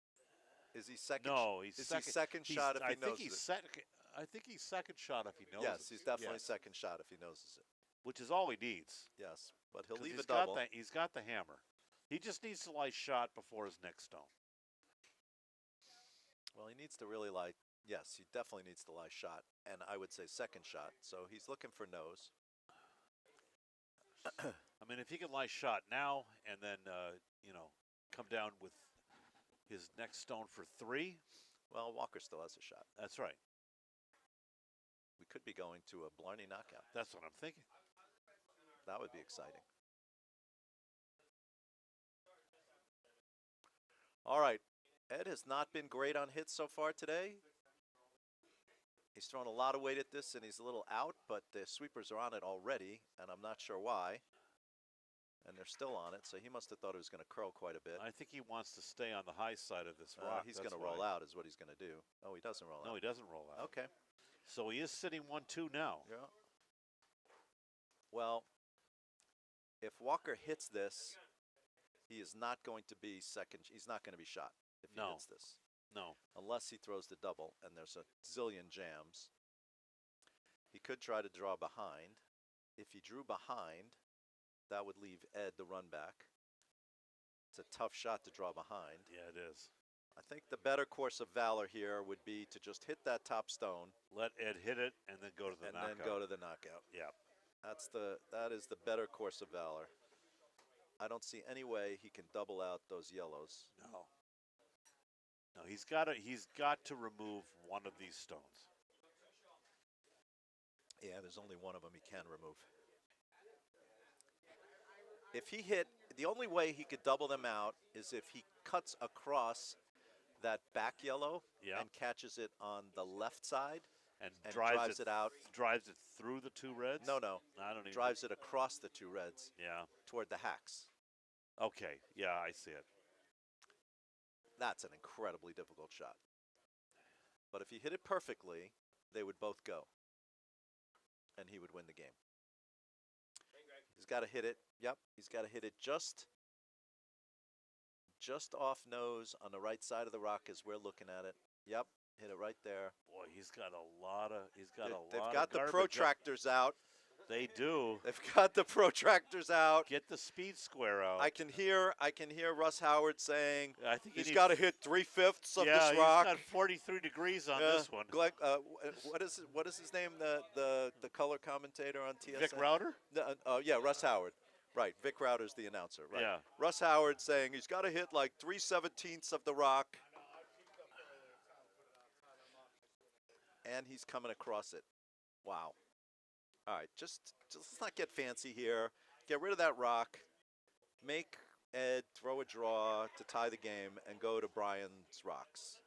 Is he second? No, he's is second. he second shot if he noses it? I think he's second shot if he knows Yes, it. he's definitely Yes. second shot if he noses it. Which is all he needs. Yes, but he'll 'Cause leave he's a double. He's got the hammer. He just needs to lie shot before his next stone. Well, he needs to really lie. Yes, he definitely needs to lie shot, and I would say second shot. So he's looking for nose. I mean, if he can lie shot now and then, come down with his next stone for 3. Well, Walker still has a shot. That's right. We could be going to a Blarney knockout. That's what I'm thinking. That would be exciting. All right. Ed has not been great on hits so far today. He's thrown a lot of weight at this, and he's a little out, but the sweepers are on it already, and I'm not sure why. And they're still on it, so he must have thought it was going to curl quite a bit. I think he wants to stay on the high side of this rock. He's going to roll out is what he's going to do. Oh, he doesn't roll out. No, he doesn't roll out. Okay. So he is sitting 1-2 now. Yeah. Well, if Walker hits this, he is not going to be second. He's not going to be shot if he hits this. No. Unless he throws the double, and there's a zillion jams. He could try to draw behind. If he drew behind, that would leave Ed the run back. It's a tough shot to draw behind. Yeah, it is. I think the better course of valor here would be to just hit that top stone. Let Ed hit it and then go to the knockout. And then go to the knockout. Yeah. That is the better course of valor. I don't see any way he can double out those yellows. No. No, he's got to remove one of these stones. Yeah, there's only one of them he can remove. if he hit, the only way he could double them out is if he cuts across that back yellow Yeah. and catches it on the left side And, and drives it out. Drives it through the two reds? No, no. I don't even. Drives it across the two reds Yeah. toward the hacks. Okay. Yeah, I see it. That's an incredibly difficult shot. But if he hit it perfectly, they would both go. And he would win the game. He's got to hit it. Yep, he's got to hit it just off nose on the right side of the rock as we're looking at it. Yep, hit it right there. Boy, he's got a lot of. They've got the protractors out. They do. They've got the protractors out. Get the speed square out. I can hear Russ Howard saying I think he's got to hit 3/5 of this rock. Yeah, he's got 43 degrees on this one. What is his name? The color commentator on TSN. Vic Router? Yeah, Russ Howard. Right, Vic Router's the announcer. Right. Yeah. Russ Howard saying he's got to hit like 3/17 of the rock. And he's coming across it. Wow. All right, just let's not get fancy here. Get rid of that rock. Make Ed throw a draw to tie the game and go to Brian's rocks.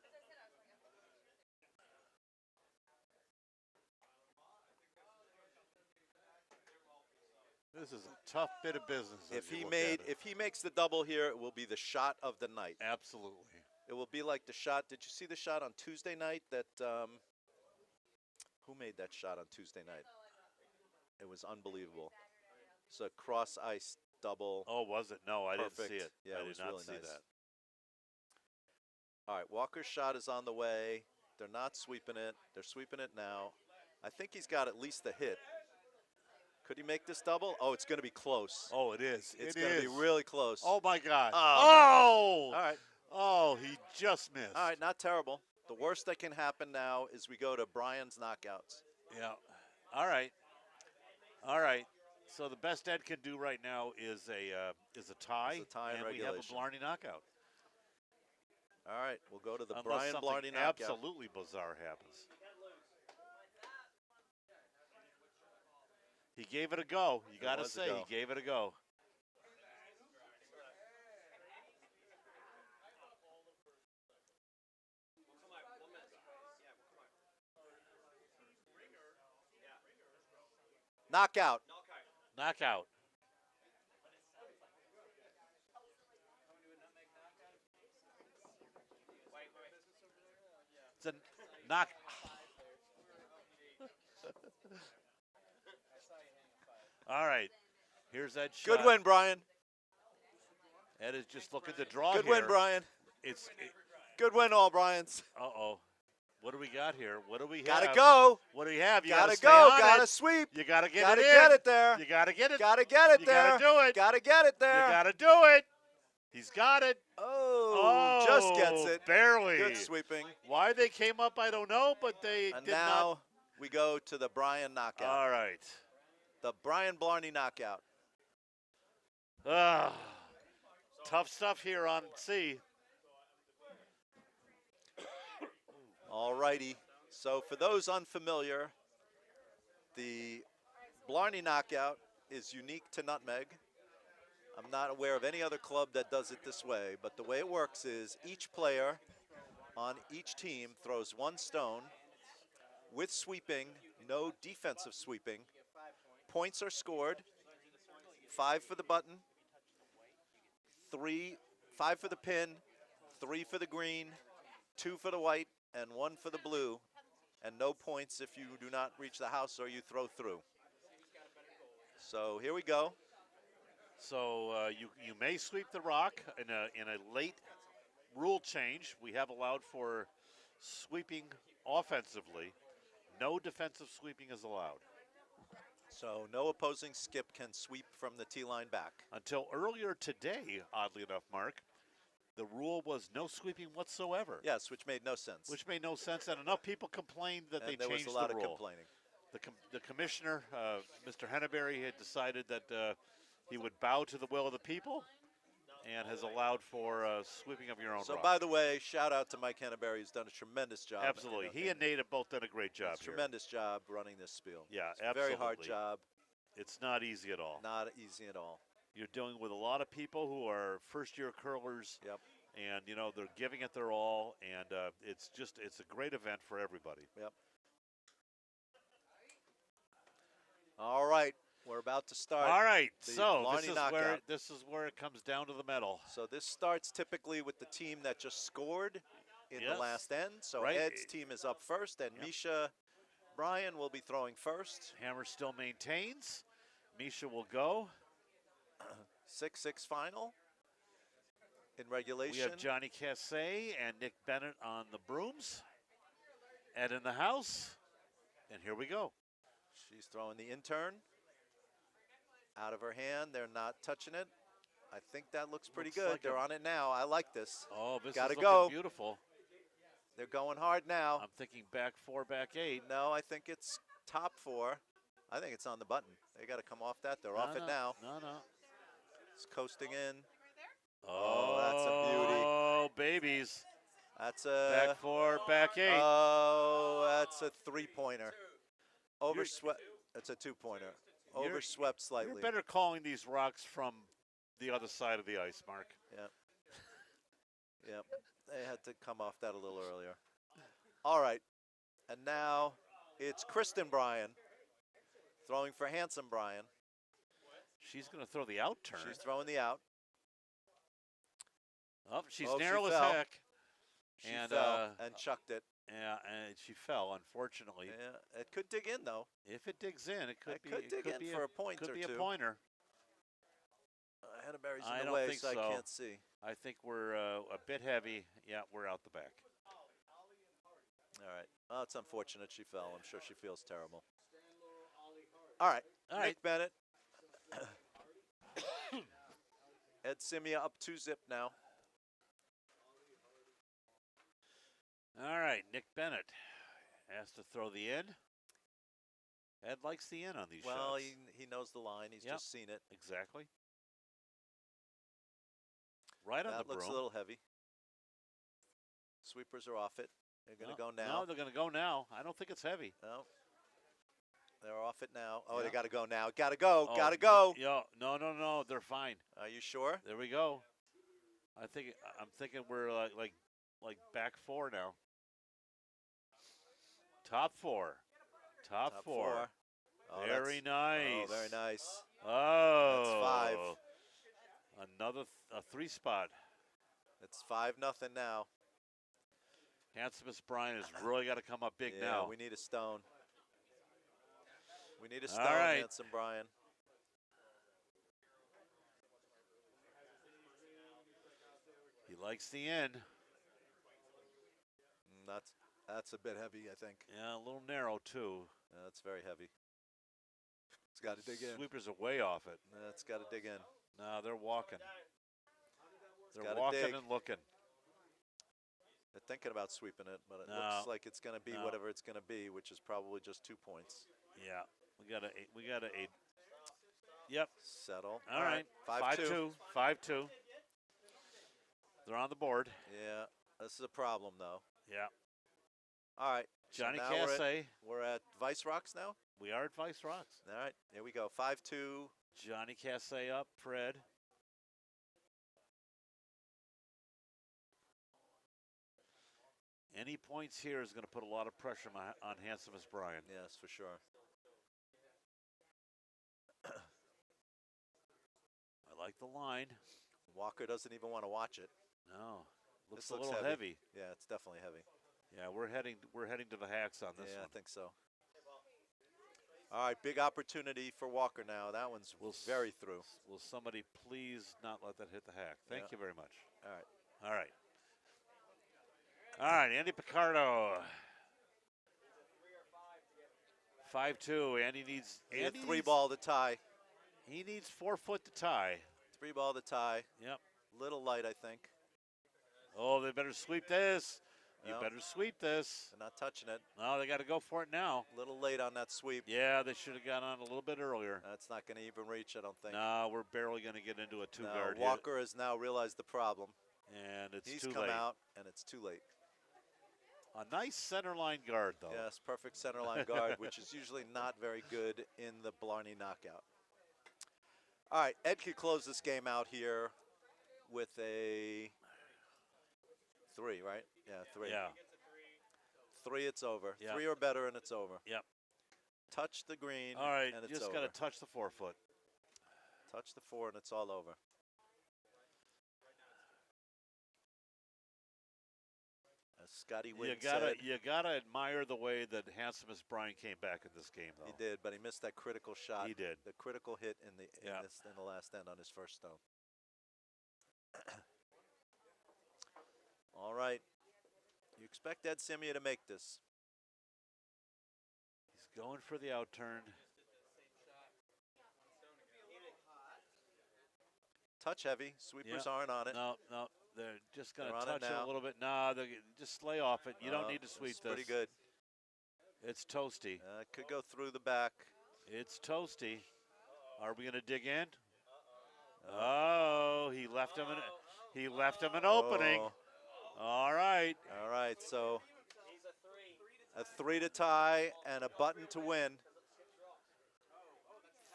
This is a tough bit of business. If he makes the double here, it will be the shot of the night. Absolutely. It will be like the shot. Did you see the shot on Tuesday night that who made that shot on Tuesday night? It was unbelievable. It's a cross ice double. Oh, was it? No, I didn't see Perfect. it. Yeah, I it did was not really see nice. that. All right, Walker's shot is on the way. They're not sweeping it. They're sweeping it now. I think he's got at least a hit. Could he make this double? Oh, it's going to be close. Oh, it is. It's going to be really close. Oh, my God. Oh! All right. Oh, he just missed. All right, not terrible. The worst that can happen now is we go to Brian's knockouts. Yeah. All right. All right. So the best Ed can do right now is a tie. It's a tie in and regulation. we have a Blarney knockout. All right, we'll go to the Unless Brian something Blarney knockout. absolutely bizarre happens. He gave it a go. You got to say, he gave it a go. Knockout. Knockout. It's a knock. All right. Here's that shot. Good win, Brian. Ed is just looking to draw Good here. win, Brian. It's Good win, all Brian's. uh-oh. What do we got here? What do we have? Gotta go. What do we have? You Gotta stay go. on Gotta it. sweep. You gotta get Gotta it in. get it there. You gotta get it. Gotta get it You there. gotta do it. Gotta get it there. You gotta do it. He's got it. Oh, just gets it. Barely. Good sweeping. Why they came up, I don't know, but they And did now we go to the Brian not. knockout. All right. The Brian Blarney knockout. Tough stuff here on C. All righty. So for those unfamiliar, the Blarney knockout is unique to Nutmeg. I'm not aware of any other club that does it this way, but the way it works is each player on each team throws one stone with sweeping, no defensive sweeping. Points are scored. 5 for the button, 5 for the pin, 3 for the green, 2 for the white, and 1 for the blue, and no points if you do not reach the house or you throw through. So here we go. So you may sweep the rock in a late rule change. We have allowed for sweeping offensively. No defensive sweeping is allowed. So no opposing skip can sweep from the tee line back. Until earlier today, oddly enough, Mark, the rule was no sweeping whatsoever. Yes, which made no sense. Which made no sense, and enough people complained that they there changed was a lot the of rule. complaining. The commissioner, Mr. Henneberry, had decided that he would bow to the will of the people and has allowed for sweeping of your own So rock. by the way, shout out to Mike Henneberry, who's done a tremendous job. Absolutely. He and Nate have both done a great job here. Tremendous job running this spiel. Yeah, It's a absolutely. very hard job. It's not easy at all. Not easy at all. You're dealing with a lot of people who are first-year curlers. Yep. And, you know, they're giving it their all, and it's a great event for everybody. Yep. All right, we're about to start. All right, the so Blarney knockout. this is where it comes down to the medal. So this starts typically with the team that just scored in the Yes. last end. So Right. Ed's team is up first, and Yep. Misha Bryan will be throwing first. Hammer still maintains. Misha will go. 6-6 final in We regulation. have Johnny Cassay and Nick Bennett on the brooms. Ed in the house. And here we go. She's throwing the intern out of her hand. They're not touching it. I think that looks pretty Looks good. like They're a- on it now. I like this. Oh, this Gotta is looking go. beautiful. They're going hard now. I'm thinking back 4, back 8. No, I think it's top 4. I think it's on the button. They got to come off that. They're off it now. No. It's coasting in. Oh, that's a beauty. Oh, babies. That's a Back 4, back 8. Oh, that's a 3-pointer. Overswept. That's a 2-pointer. Overswept slightly. You're better calling these rocks from the other side of the ice, Mark. Yep. They had to come off that a little earlier. All right. And now it's Kristen Bryan throwing for Handsome Bryan. She's going to throw the out turn. She's throwing the out. Oh, she's Oh, she narrow as fell. heck. She And, fell and chucked it. Yeah, and she fell, unfortunately. Yeah, it could dig in though. If it digs in, it could It be. could dig in for a point could or be two. a pointer. Henneberry's I in the don't way, think so I so. can't see. I think we're a bit heavy. Yeah, we're out the back. All right. Well, it's unfortunate she fell. I'm sure she feels terrible. All right. All Nick right. Bennett. Ed Simia up 2-zip now. All right, Nick Bennett has to throw the in. Ed likes the in on these Well, shots. he knows the line. He's Yep. just seen it. Exactly. Right on That the looks broom. a little heavy. Sweepers are off it. They're going to go No, now. they're going to go now. I don't think it's heavy. No. They're off it now. Oh, Yeah. they got to go now. Got to go. Oh, Got to go. No. They're fine. Are you sure? There we go. I'm thinking we're like back 4 now. Top 4. Top 4. Oh, Very that's- nice. Oh, very nice. Oh. That's 5. Another 3 spot. It's 5-0 now. Handsomest Bryan has really got to come up big Yeah, now. we need a stone. We need a All stone, right. Handsome Bryan. He likes the in. That's a bit heavy, I think. Yeah, a little narrow too. That's very heavy. It's got to dig in. Sweepers are way off it. It's got to dig in. No, they're walking. They're gotta walking dig. and looking. They're thinking about sweeping it, but it No. looks like it's going to be No. whatever it's going to be, which is probably just 2 points. Yeah, we got a 8. Yep. Settle. All right. 5-2. 5-2. They're on the board. Yeah, this is a problem, though. Yeah. All right. so Johnny now Cassay. We're at Vice Rocks now. We are at Vice Rocks. All right, here we go. 5-2. Johnny Cassay up. Fred. Any points here is going to put a lot of pressure on Handsomest Bryan. Yes, for sure. I like the line. Walker doesn't even want to watch it. No, looks This a looks little heavy. Yeah, it's definitely heavy. Yeah, we're heading to the hacks on this Yeah, one. I think so. All right, big opportunity for Walker now. That one's very through. Will somebody please not let that hit the hack? Thank Yeah. you very much. All right. All right. All right, Andy Picardo. 5-2. Andy needs. He had Andy 3 needs- ball to tie. He needs 4 foot to tie. 3 ball to tie. Yep. Little light, I think. Oh, they better sweep this. You No. better sweep this. They're not touching it. No, they got to go for it now. Little late on that sweep. Yeah, they should have got on a little bit earlier. That's not going to even reach, I don't think. No, we're barely going to get into a 2-guard hit. Walker has now realized the problem. And it's He's too come late. out, and it's too late. A nice center line guard, though. Yes, perfect center line guard, which is usually not very good in the Blarney knockout. All right, Ed could close this game out here with a 3, right? Yeah, 3. Yeah. 3, it's over. Yeah. 3 or better, and it's over. Yep. Touch the green, All right. and it's Just over. got to touch the forefoot. Touch the 4, and it's all over. As Scotty Wynn said, You gotta admire the way that handsomest Brian came back in this game, though. he did, but he missed that critical shot. He did. The critical hit in the Yeah. in the last end on his first stone. All right. You expect Ed Simia to make this. He's going for the outturn. Touch heavy. Sweepers aren't on it. No, no. They're just going They're to on it touch it now. a little bit. Nah, just lay off it. You don't need to sweep It's this. pretty good. It's toasty. It could go through the back. It's toasty. Are we going to dig in? Oh, he left him an opening. Oh. All right. All right, so He's a 3. a 3 to tie and a button to win.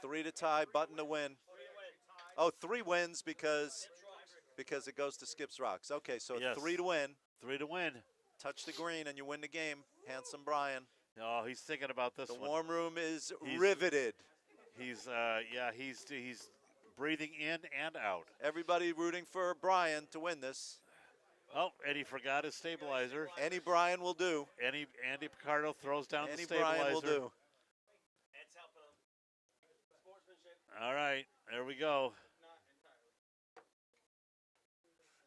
3 to tie, button to win. Oh, 3 wins because it goes to Skips Rocks. Okay, so Yes. 3 to win. 3 to win. Touch the green and you win the game. Handsome Brian. Oh, he's thinking about this The one. warm room is He's- riveted. He's he's breathing in and out. Everybody rooting for Brian to win this. Oh, and he forgot his stabilizer. Any Brian will do. Andy Picardo throws down Any the stabilizer. Brian will do. Ed's helping him. Sportsmanship. All right, there we go.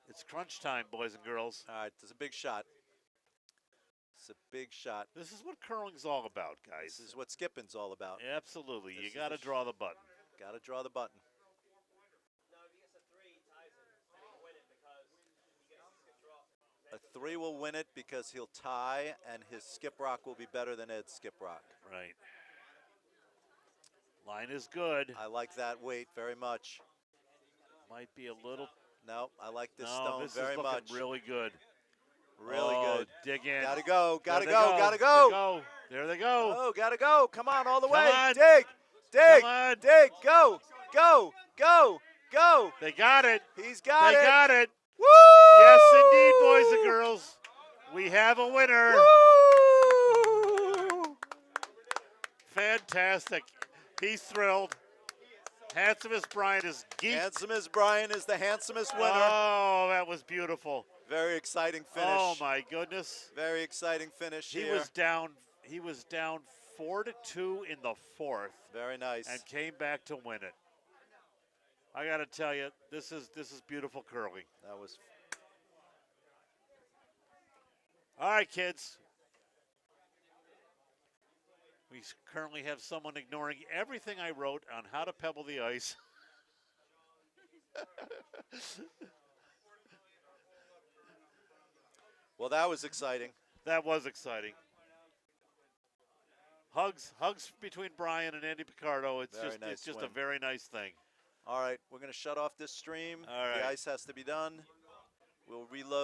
It's crunch time, boys and girls. All right, it's a big shot. It's a big shot. This is what curling's all about, guys. This is what skipping's all about. Absolutely. This You is got to the draw the button. Got to draw the button. No, if he gets a 3, he ties it. And he'll win it because he gets a skip drop. A 3 will win it because he'll tie, and his skip rock will be better than Ed's skip rock. Right. Line is good. I like that weight very much. Might be a little. No, I like this No, stone this very is looking much. really good. Really Oh, good. dig in. Gotta go, gotta There go, they gotta There go. they go. There they go. Oh, gotta go. Come on, all the Come way. on. Dig, dig, Come on. dig. Go, go, go, go. They got it. He's got They it. got it. Woo! Yes, indeed, boys and girls. We have a winner. Woo! Fantastic. He's thrilled. Handsomest Brian is geeked. Handsomest Brian is the handsomest winner. Oh, that was beautiful. Very exciting finish. Oh my goodness. Very exciting finish He here. was down 4-2 in the 4th Very nice. and came back to win it. I got to tell you, this is beautiful curling. That was All right, kids. We currently have someone ignoring everything I wrote on how to pebble the ice. well. That was exciting. That was exciting. Hugs between Brian and Andy Picardo. It's Very just nice it's just win. a very nice thing. All right, we're going to shut off this stream. All right. The ice has to be done. We'll reload.